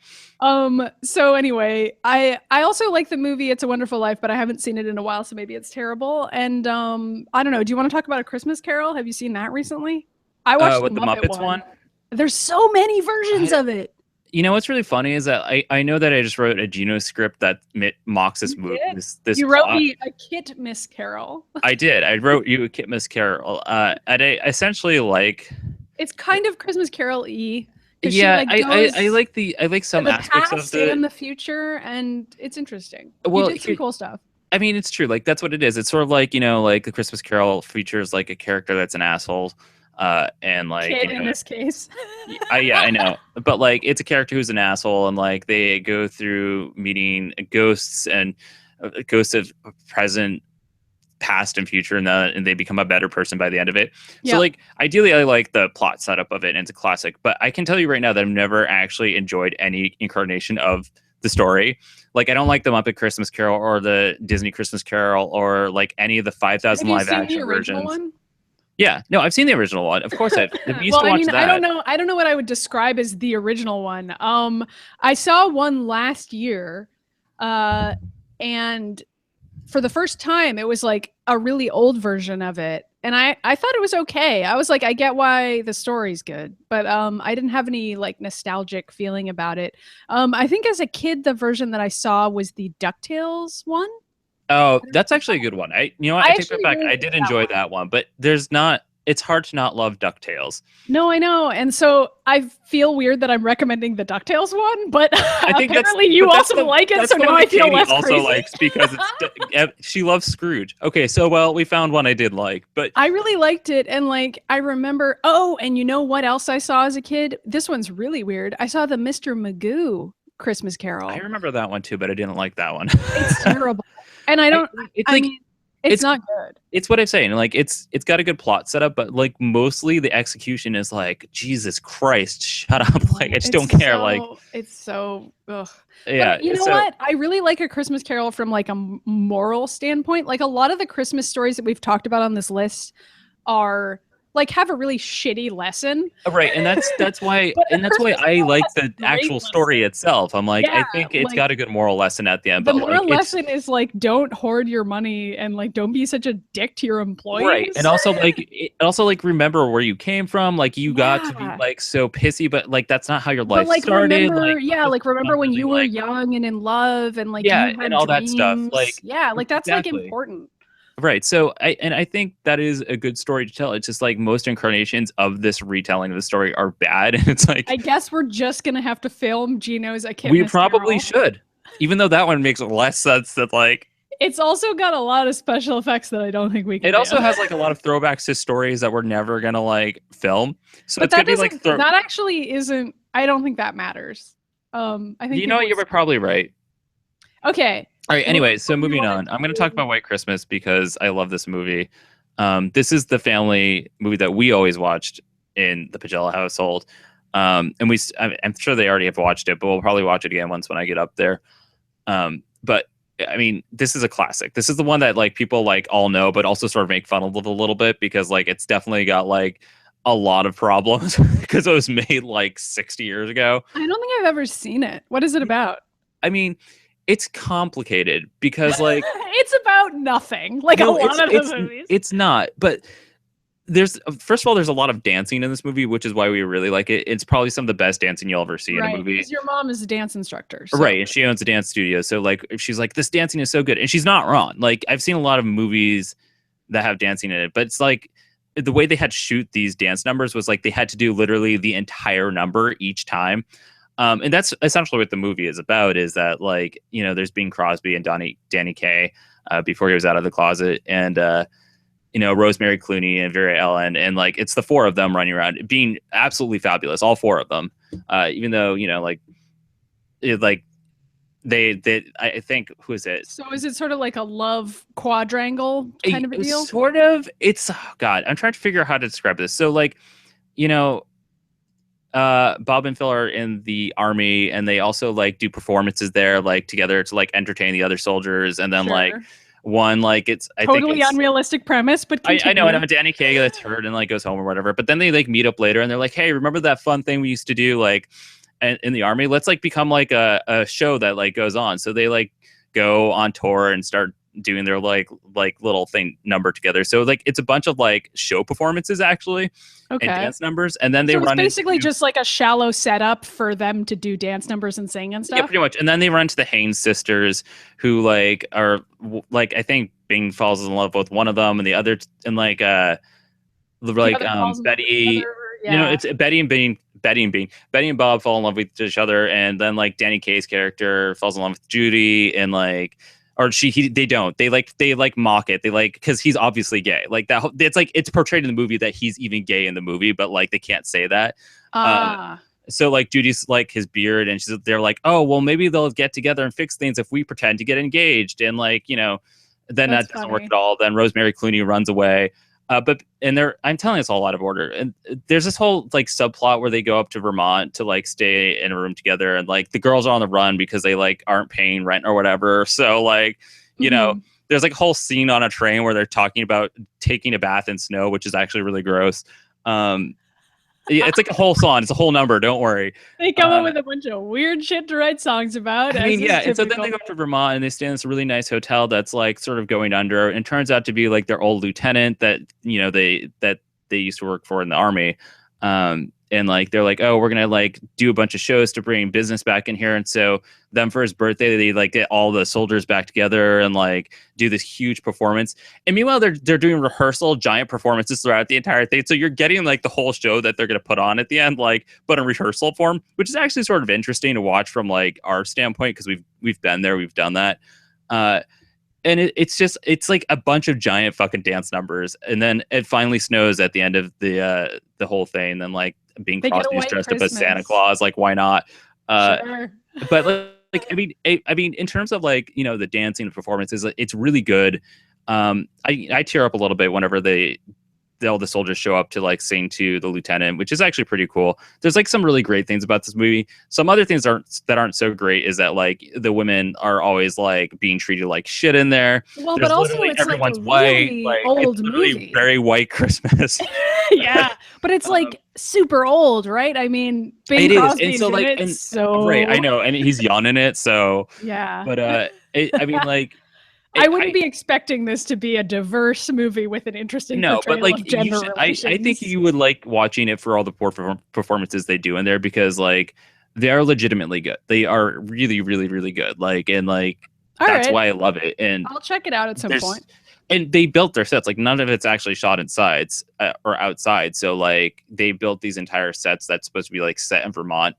So anyway, I also like the movie It's a Wonderful Life, but I haven't seen it in a while, so maybe it's terrible. And I don't know. Do you want to talk about A Christmas Carol? Have you seen that recently? I watched With the Muppets one. There's so many versions of it. You know what's really funny is that I know that I just wrote a Geno script that mocks this movie. This you wrote plot. me a Kit Miss Carol. I did. I wrote you a Kit Miss Carol. And I essentially like. It's kind of Christmas Carol-y. Yeah, I like some aspects of the and the future, and it's interesting. Well, you did some cool stuff. I mean, it's true. Like that's what it is. It's sort of like, you know, like the Christmas Carol features like a character that's an asshole. And like Kid in this case. Yeah, I know. But like it's a character who's an asshole and like they go through meeting ghosts and ghosts of present past and future, and they become a better person by the end of it. Yeah. So like ideally I like the plot setup of it and it's a classic, but I can tell you right now that I've never actually enjoyed any incarnation of the story. Like I don't like the Muppet Christmas Carol or the Disney Christmas Carol or like any of the 5,000 live action versions. One? Yeah, no, I've seen the original one. Of course, we used Well, to watch that. I don't know what I would describe as the original one. I saw one last year, and for the first time, it was like a really old version of it, and I thought it was okay. I was like, I get why the story's good, but I didn't have any like nostalgic feeling about it. I think as a kid, the version that I saw was the DuckTales one. Oh, that's actually a good one. I take that back. really I did enjoy that one, but it's hard to not love DuckTales. No, I know. And so I feel weird that I'm recommending the DuckTales one, but I think apparently you also like it, so now I feel less also crazy. likes because she loves Scrooge. Okay, so well, we found one I did like, but I really liked it, and like I remember. Oh, and you know what else I saw as a kid? This one's really weird. I saw the Mr. Magoo Christmas Carol. I remember that one too, but I didn't like that one. It's terrible, and I don't. It's not good. It's what I'm saying. Like it's got a good plot setup, but like mostly the execution is like, Jesus Christ, shut up. Like I just don't care. Like it's so ugh. Yeah. But you know what? I really like A Christmas Carol from like a moral standpoint. Like a lot of the Christmas stories that we've talked about on this list are like have a really shitty lesson. Right. And that's why I like the actual story itself. I'm like, I think it's got a good moral lesson at the end. The moral lesson is like don't hoard your money and like don't be such a dick to your employees. Right. And also like remember where you came from. Like you got to be like so pissy, but like that's not how your life started. Remember when you were young and in love and like and all that stuff. Like that's like important. Right. So I think that is a good story to tell. It's just like most incarnations of this retelling of the story are bad. And it's like, I guess we're just going to have to film Gino's A Kid We probably should, even though that one makes less sense that like. It's also got a lot of special effects that I don't think we can. It also has like a lot of throwbacks to stories that we're never going to like film. So but it's going to be like. That actually isn't, I don't think that matters. I think. You know, you were probably right. Okay. All right. Anyway, so moving on. I'm going to talk about White Christmas because I love this movie. This is the family movie that we always watched in the Pagella household. And I'm sure they already have watched it, but we'll probably watch it again when I get up there. But I mean, this is a classic. This is the one that like people like all know, but also sort of make fun of a little bit because like it's definitely got like a lot of problems because it was made like 60 years ago. I don't think I've ever seen it. What is it about? I mean, it's complicated because like it's about nothing. Like a lot of the movies. It's not, but first of all, there's a lot of dancing in this movie, which is why we really like it. It's probably some of the best dancing you'll ever see in a movie. Because your mom is a dance instructor. So. Right. And she owns a dance studio. So like she's like, this dancing is so good. And she's not wrong. Like I've seen a lot of movies that have dancing in it, but it's like the way they had to shoot these dance numbers was like they had to do literally the entire number each time. And that's essentially what the movie is about, is that like, you know, there's Bing Crosby and Danny Kaye before he was out of the closet, and you know, Rosemary Clooney and Vera Ellen, and like it's the four of them running around being absolutely fabulous, all four of them. Even though, you know, like I think, who is it? So is it sort of like a love quadrangle kind of a deal? Sort of. It's God, I'm trying to figure out how to describe this. So like, you know, Bob and Phil are in the army, and they also like do performances there, like together to like entertain the other soldiers. And then like one, like I think it's unrealistic premise, but I know. And Danny Kaye gets hurt and like goes home or whatever. But then they like meet up later, and they're like, "Hey, remember that fun thing we used to do like in the army? Let's like become like a show that like goes on." So they like go on tour and start doing their like little thing number together. So like it's a bunch of like show performances actually, and dance numbers, and then they run basically just like a shallow setup for them to do dance numbers and sing and stuff. Yeah, pretty much. And then they run to the Haynes sisters, who like are like, I think Bing falls in love with one of them, and the other, and like Betty, you know, it's Betty and Bob fall in love with each other, and then like Danny Kaye's character falls in love with Judy, and like, or they don't. They mock it. They like, because he's obviously gay. Like that. It's like it's portrayed in the movie that he's even gay in the movie, but like they can't say that. So like Judy's like his beard, and they're like, oh well, maybe they'll get together and fix things if we pretend to get engaged, and like, you know, then That's that doesn't work funny. at all. Then Rosemary Clooney runs away. I'm telling this all out of order. And there's this whole like subplot where they go up to Vermont to like stay in a room together, and like the girls are on the run because they like aren't paying rent or whatever. So like, you know, there's like a whole scene on a train where they're talking about taking a bath in snow, which is actually really gross. Yeah, it's like a whole song. It's a whole number. Don't worry. They come up with a bunch of weird shit to write songs about. I mean, yeah. And so then they go up to Vermont and they stay in this really nice hotel that's like sort of going under. And it turns out to be like their old lieutenant that, you know, they used to work for in the army. And like they're like, oh, we're gonna like do a bunch of shows to bring business back in here. And so them for his birthday, they like get all the soldiers back together and like do this huge performance. And meanwhile, they're doing rehearsal, giant performances throughout the entire thing. So you're getting like the whole show that they're gonna put on at the end, like but in rehearsal form, which is actually sort of interesting to watch from like our standpoint because we've been there, we've done that. And it's like a bunch of giant fucking dance numbers, and then it finally snows at the end of the whole thing. And then like Bing Crosby's dressed up as Santa Claus, like why not? Sure. But like I mean, in terms of like, you know, the dancing and performances, it's really good. I tear up a little bit whenever all the soldiers show up to like sing to the lieutenant, which is actually pretty cool. There's like some really great things about this movie. Some other things that aren't so great is that like the women are always like being treated like shit in there. Well, There's but also it's everyone's like a white, really like, old it's literally movie. Very white Christmas. Yeah, but it's like super old, right? I mean, Bing Crosby's so like, in it, so right, I know, and he's young in it, so yeah. But I mean, like, I wouldn't be expecting this to be a diverse movie with an interesting portrayal of gender relations. I think you would like watching it for all the poor performances they do in there because like they are legitimately good. They are really, really, really good. Like, and like that's why I love it. And I'll check it out at some point. And they built their sets. Like none of it's actually shot inside or outside. So like they built these entire sets that's supposed to be like set in Vermont.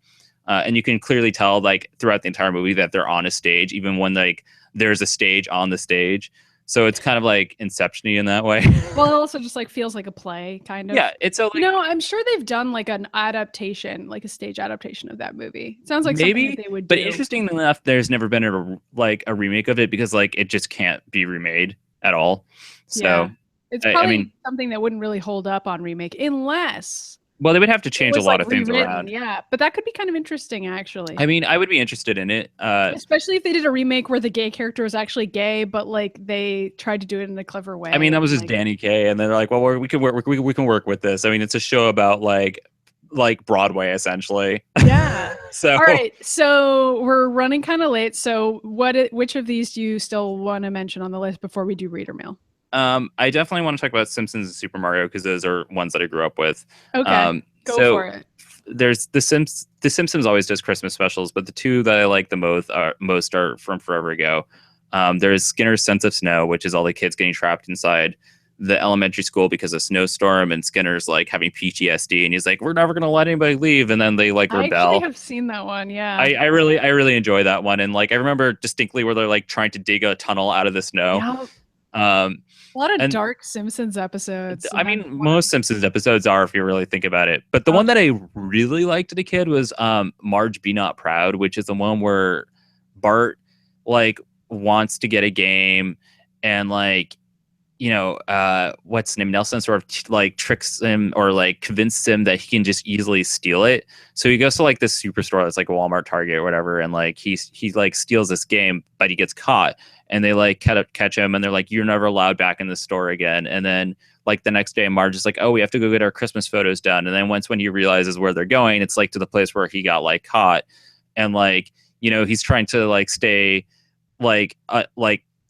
And you can clearly tell like throughout the entire movie that they're on a stage, even when like there's a stage on the stage. So it's kind of like Inception-y in that way. Well, it also just like feels like a play, kind of. Yeah, it's so. Like, I'm sure they've done like an adaptation, like a stage adaptation of that movie. It sounds like maybe something that they would do. But interestingly enough, there's never been a remake of it because like it just can't be remade at all. So yeah. It's probably something that wouldn't really hold up on remake unless. Well, they would have to change a lot of things around. Yeah, but that could be kind of interesting, actually. I mean, I would be interested in it, especially if they did a remake where the gay character was actually gay, but like they tried to do it in a clever way. I mean, that was just Danny Kaye, and they're like, "Well, we can work with this." I mean, it's a show about like Broadway, essentially. Yeah. So all right, so we're running kind of late. So which of these do you still want to mention on the list before we do reader mail? I definitely want to talk about Simpsons and Super Mario because those are ones that I grew up with. Okay, go for it. There's The Simpsons always does Christmas specials, but the two that I like the most are from forever ago. There's Skinner's Sense of Snow, which is all the kids getting trapped inside the elementary school because of snowstorm, and Skinner's like having PTSD, and he's like, "We're never gonna let anybody leave," and then they like rebel. I actually have seen that one. Yeah, I really enjoy that one, and like I remember distinctly where they're like trying to dig a tunnel out of the snow. Yep. A lot of dark Simpsons episodes. I mean, most Simpsons episodes are, if you really think about it. But the one that I really liked as a kid was Marge Be Not Proud, which is the one where Bart like wants to get a game and like, you know, what's his name? Nelson sort of like tricks him or like convinces him that he can just easily steal it. So he goes to like this superstore that's like a Walmart, Target, or whatever, and like he like steals this game, but he gets caught. And they like catch him, and they're like, "You're never allowed back in the store again." And then like the next day, Marge is like, "Oh, we have to go get our Christmas photos done." And then when he realizes where they're going, it's like to the place where he got like caught, and like, you know, he's trying to like stay like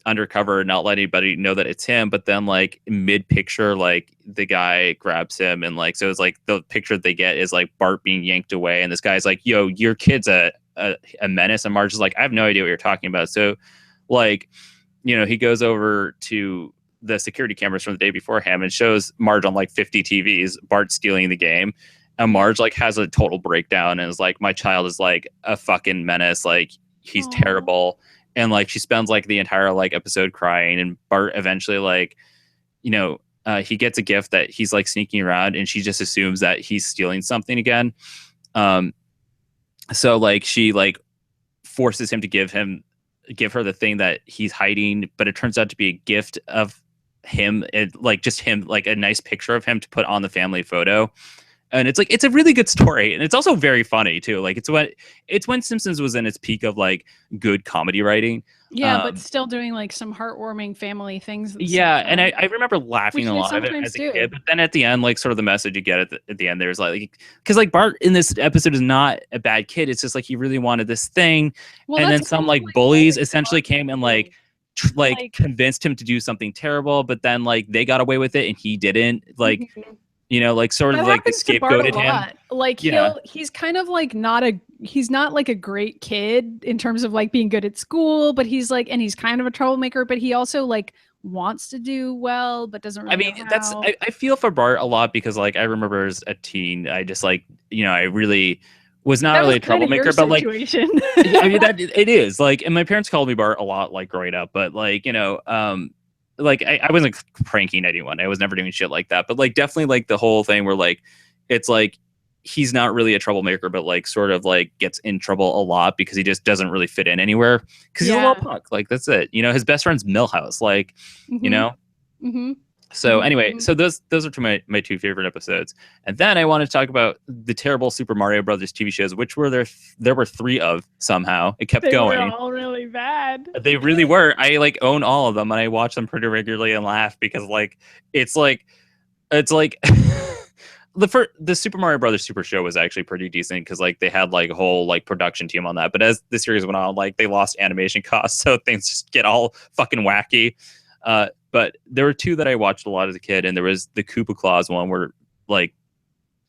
undercover and not let anybody know that it's him. But then like mid picture, like the guy grabs him, and like so it's like the picture they get is like Bart being yanked away, and this guy's like, "Yo, your kid's a menace," and Marge is like, "I have no idea what you're talking about." So like, you know, he goes over to the security cameras from the day beforehand and shows Marge on like 50 TVs, Bart stealing the game. And Marge like has a total breakdown and is like, "My child is like a fucking menace. Like he's terrible." And like, she spends like the entire like episode crying, and Bart eventually like, you know, he gets a gift that he's like sneaking around, and she just assumes that he's stealing something again. So like she like forces him to give him give her the thing that he's hiding, but it turns out to be a gift of him, like just him, like a nice picture of him to put on the family photo. And it's like, it's a really good story, and it's also very funny too. Like it's when Simpsons was in its peak of like good comedy writing. Yeah, but still doing like some heartwarming family things. Yeah, and I remember laughing Which a they lot of it sometimes as a do. kid. But then at the end, like sort of the message you get at the end, there's like, because like Bart in this episode is not a bad kid. It's just like he really wanted this thing, Well, and then that's some kind of like like bullies Bart essentially came and like too. like convinced him to do something terrible. But then like they got away with it and he didn't. Like Mhm. you know, like sort of That like they happens to Bart a scapegoated him. lot. Like Yeah. he's kind of like he's not like a great kid in terms of like being good at school, but he's like, and he's kind of a troublemaker, but he also like wants to do well, but doesn't really I mean, know that's how. I feel for Bart a lot because like I remember as a teen, I just like, you know, I really was not That really was a kind of your troublemaker, but like situation. yeah, I mean that it is like, and my parents called me Bart a lot like growing up, but like you know, like I wasn't pranking anyone. I was never doing shit like that, but like definitely like the whole thing where like it's like he's not really a troublemaker, but like sort of like gets in trouble a lot because he just doesn't really fit in anywhere because he's a little punk. Like that's it. You know, his best friend's Millhouse. Like you know. Mm-hmm. So anyway, so those are my two favorite episodes, and then I want to talk about the terrible Super Mario Brothers TV shows, which were there were 3 of somehow. It kept going. They were all really bad. They really were. I like own all of them, and I watch them pretty regularly and laugh because like it's like the Super Mario Brothers Super Show was actually pretty decent because like they had like a whole like production team on that. But as the series went on, like they lost animation costs, so things just get all fucking wacky. But there were 2 that I watched a lot as a kid, and there was the Koopa Claus one where like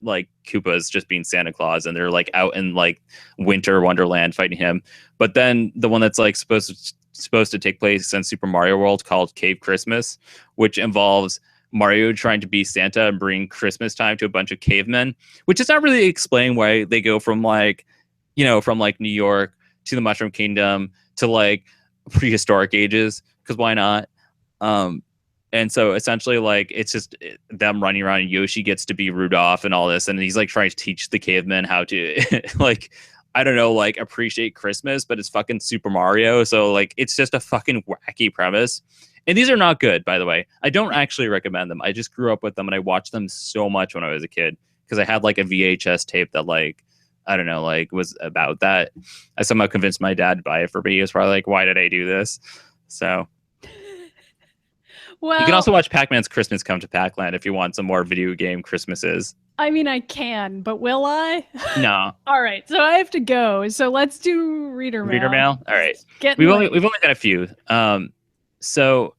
Koopa is just being Santa Claus, and they're like out in like winter wonderland fighting him. But then the one that's like supposed to take place in Super Mario World called Cave Christmas, which involves Mario trying to be Santa and bring Christmas time to a bunch of cavemen, which is not really explain why they go from like, you know, from like New York to the Mushroom Kingdom to like prehistoric ages, because why not? And so essentially like it's just them running around, and Yoshi gets to be Rudolph and all this, and he's like trying to teach the cavemen how to like I don't know, like appreciate Christmas, but it's fucking Super Mario, so like it's just a fucking wacky premise. And these are not good, by the way. I don't actually recommend them. I just grew up with them, and I watched them so much when I was a kid because I had like a VHS tape that like I don't know, like was about that. I somehow convinced my dad to buy it for me. He was probably like, why did I do this? So well, you can also watch Pac-Man's Christmas Come to Pac-Land if you want some more video game Christmases. I mean, I can, but will I? No. All right, so I have to go. So let's do reader mail. Reader mail? All right. We've only got a few. So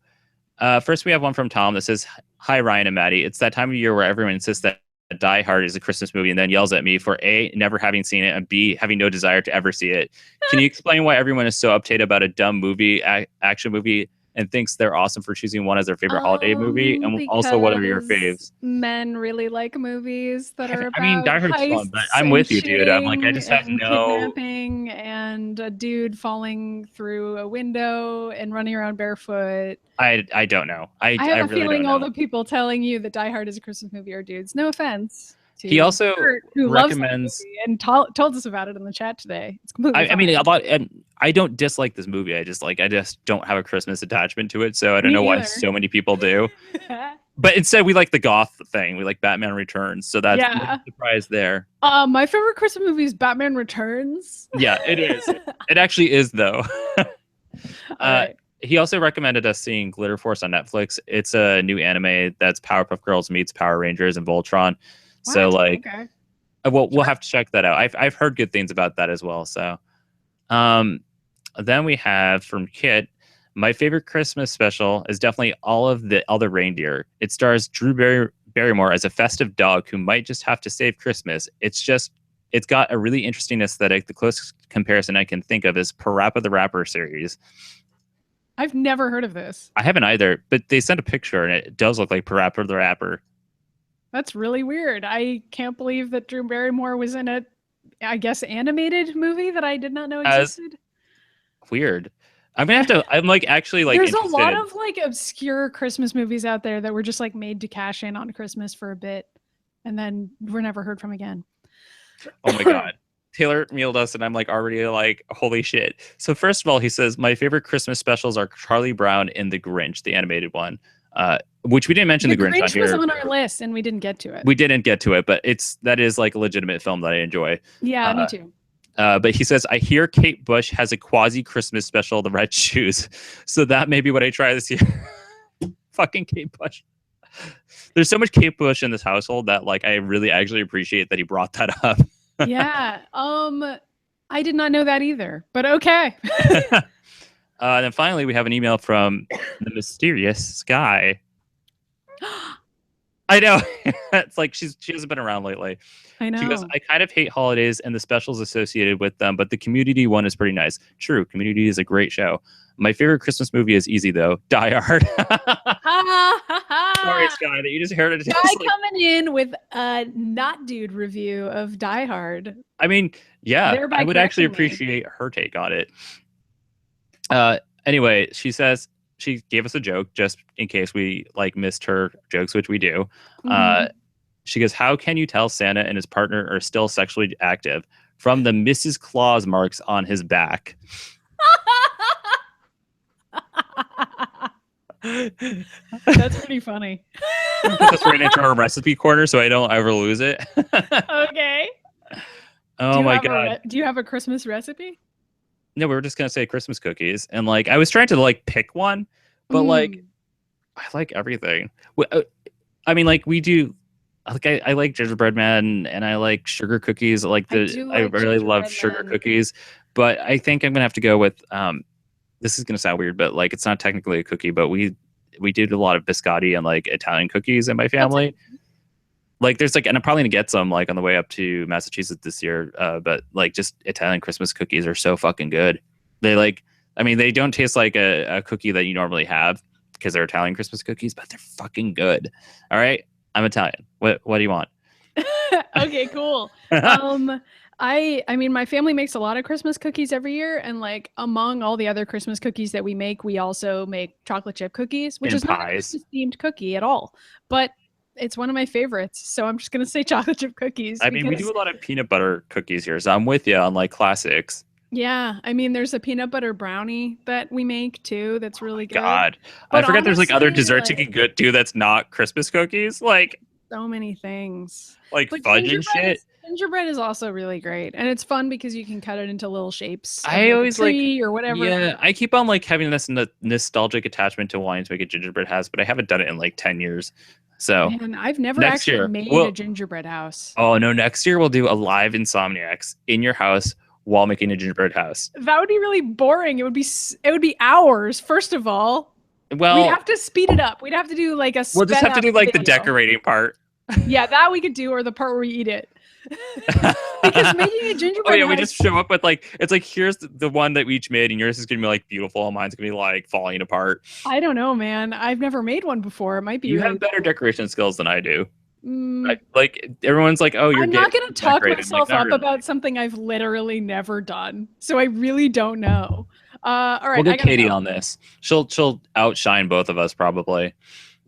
first we have one from Tom that says, "Hi Ryan and Maddy. It's that time of year where everyone insists that Die Hard is a Christmas movie and then yells at me for A, never having seen it, and B, having no desire to ever see it. Can you explain why everyone is so uptight about a dumb movie, action movie, and thinks they're awesome for choosing one as their favorite holiday movie? And also, what are your faves?" Men really like movies that are about I mean, Die Hard's fun, but I'm with you, dude. I'm like, I just have no kidnapping and a dude falling through a window and running around barefoot. I don't know. I have a really feeling don't all know. the people telling you that Die Hard is a Christmas movie are dudes. No offense. He also Kurt, who recommends loves that movie and told us about it in the chat today. It's completely. I mean, a lot. I don't dislike this movie. I just don't have a Christmas attachment to it. So I don't know why so many people do. But instead, we like the goth thing. We like Batman Returns. So that's no surprise there. My favorite Christmas movie is Batman Returns. Yeah, it is. It actually is, though. Right. He also recommended us seeing Glitter Force on Netflix. It's a new anime that's Powerpuff Girls meets Power Rangers and Voltron. What? So like, okay. we'll have to check that out. I've heard good things about that as well. So, then we have from Kit, my favorite Christmas special is definitely all of the other Reindeer. It stars Drew Barrymore as a festive dog who might just have to save Christmas. It's got a really interesting aesthetic. The closest comparison I can think of is Parappa the Rapper series. I've never heard of this. I haven't either, but they sent a picture and it does look like Parappa the Rapper. That's really weird. I can't believe that Drew Barrymore was in a, I guess, animated movie that I did not know existed. Weird. I'm gonna have to. I'm like actually like. There's a lot of like obscure Christmas movies out there that were just like made to cash in on Christmas for a bit, and then were never heard from again. Oh my god! Taylor mailed us, and I'm like already like, holy shit. So first of all, he says my favorite Christmas specials are Charlie Brown and The Grinch, the animated one, which we didn't mention the Grinch on Grinch was here. on our list, and we didn't get to it. We didn't get to it, but that is like a legitimate film that I enjoy. Yeah, me too. But he says, I hear Kate Bush has a quasi Christmas special, The Red Shoes. So that may be what I try this year. Fucking Kate Bush. There's so much Kate Bush in this household that like I really actually appreciate that he brought that up. Yeah. I did not know that either, but okay. And then finally, we have an email from the mysterious Sky. I know. It's like she hasn't been around lately. I know. She goes, I kind of hate holidays and the specials associated with them, but the Community one is pretty nice. True, Community is a great show. My favorite Christmas movie is easy, though. Die Hard. Sorry, Sky, that you just heard it. Guy coming in with a not dude review of Die Hard. I mean, yeah, Thereby I would actually correcting me. appreciate her take on it. Anyway, she says she gave us a joke just in case we like missed her jokes, which we do. She goes, how can you tell Santa and his partner are still sexually active? From the Mrs. Claus marks on his back. That's pretty funny. Put this right into our recipe corner so I don't ever lose it. Okay. Oh my god. Do you have a Christmas recipe? No, we were just gonna say Christmas cookies, and like I was trying to like pick one, but like I like everything. I mean, like we do. Like I like gingerbread man, and I like sugar cookies. I really love sugar cookies, but I think I'm gonna have to go with. This is gonna sound weird, but like it's not technically a cookie, but we did a lot of biscotti and like Italian cookies in my family. Like there's like, and I'm probably gonna get some like on the way up to Massachusetts this year. But like just Italian Christmas cookies are so fucking good. They like, I mean, they don't taste like a cookie that you normally have because they're Italian Christmas cookies, but they're fucking good. All right. I'm Italian. What do you want? Okay, cool. I mean, my family makes a lot of Christmas cookies every year, and like among all the other Christmas cookies that we make, we also make chocolate chip cookies, which is not a Christmas themed cookie at all, but it's one of my favorites. So I'm just gonna say chocolate chip cookies. I mean, we do a lot of peanut butter cookies here, so I'm with you on like classics. Yeah, I mean, there's a peanut butter brownie that we make too. That's really good. God, but I forgot there's like other desserts like, you can get too. That's not Christmas cookies. Like so many things. Like fudge and shit. Gingerbread is also really great, and it's fun because you can cut it into little shapes. I always like or whatever. Yeah, I keep on like having this nostalgic attachment to wanting to make a gingerbread house, but I haven't done it in like 10 years. So and I've never actually made a gingerbread house. Oh no, next year we'll do a live Insomniacs in your house while making a gingerbread house. That would be really boring. It would be hours. First of all, well, we'd have to speed it up. We'd have to do like a. We'll just have to do like the decorating part. Yeah, that we could do, or the part where we eat it. Because making a gingerbread. Oh yeah, we just show up with like it's like here's the one that we each made, and yours is gonna be like beautiful, and mine's gonna be like falling apart. I don't know, man. I've never made one before. It might be. You have better decoration skills than I do. Like everyone's like, oh, I'm not gonna talk myself up about something I've literally never done, so I really don't know. All right, we'll get Katie on this. She'll outshine both of us probably.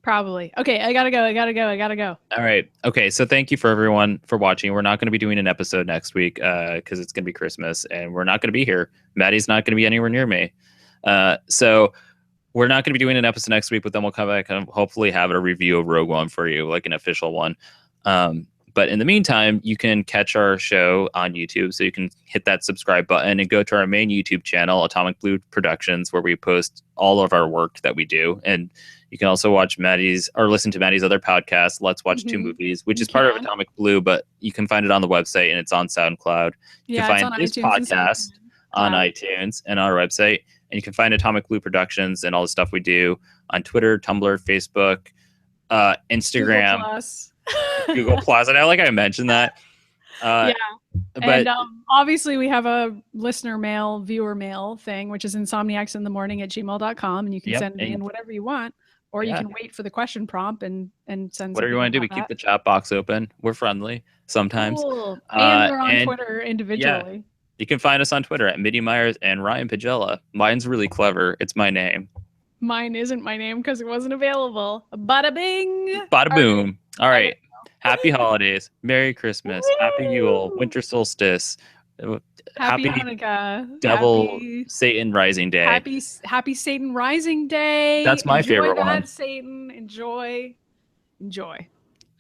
Probably. Okay, I gotta go. All right. Okay, so thank you for everyone for watching. We're not going to be doing an episode next week because it's going to be Christmas, and we're not going to be here. Maddie's not going to be anywhere near me. So we're not going to be doing an episode next week, but then we'll come back and hopefully have a review of Rogue One for you, like an official one. But in the meantime, you can catch our show on YouTube. So you can hit that subscribe button and go to our main YouTube channel, Atomic Blue Productions, where we post all of our work that we do. And you can also watch Maddie's or listen to Maddie's other podcast, Let's Watch Two Movies, which is part of Atomic Blue, but you can find it on the website and it's on SoundCloud. You can find this podcast on iTunes and on our website. And you can find Atomic Blue Productions and all the stuff we do on Twitter, Tumblr, Facebook, Instagram, Google Plus. And I mentioned that. Yeah. But obviously we have a listener mail, viewer mail thing, which is insomniacsinthe.morning@gmail.com. And you can send in whatever you want. Or you can wait for the question prompt and send whatever you want to do. We keep the chat box open. We're friendly sometimes. Cool. And we're on Twitter individually. Yeah, you can find us on Twitter at Mitty Myers and Ryan Pagella. Mine's really clever. It's my name. Mine isn't my name because it wasn't available. Bada bing. Bada boom. All right. Happy holidays. Merry Christmas. Happy Yule. Winter solstice. Happy Happy Hanukkah. Devil Satan Rising Day. Happy Satan Rising Day. That's my Enjoy favorite that, one. Satan. Enjoy. Enjoy.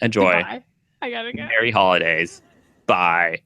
Goodbye. I gotta go. Merry holidays. Bye.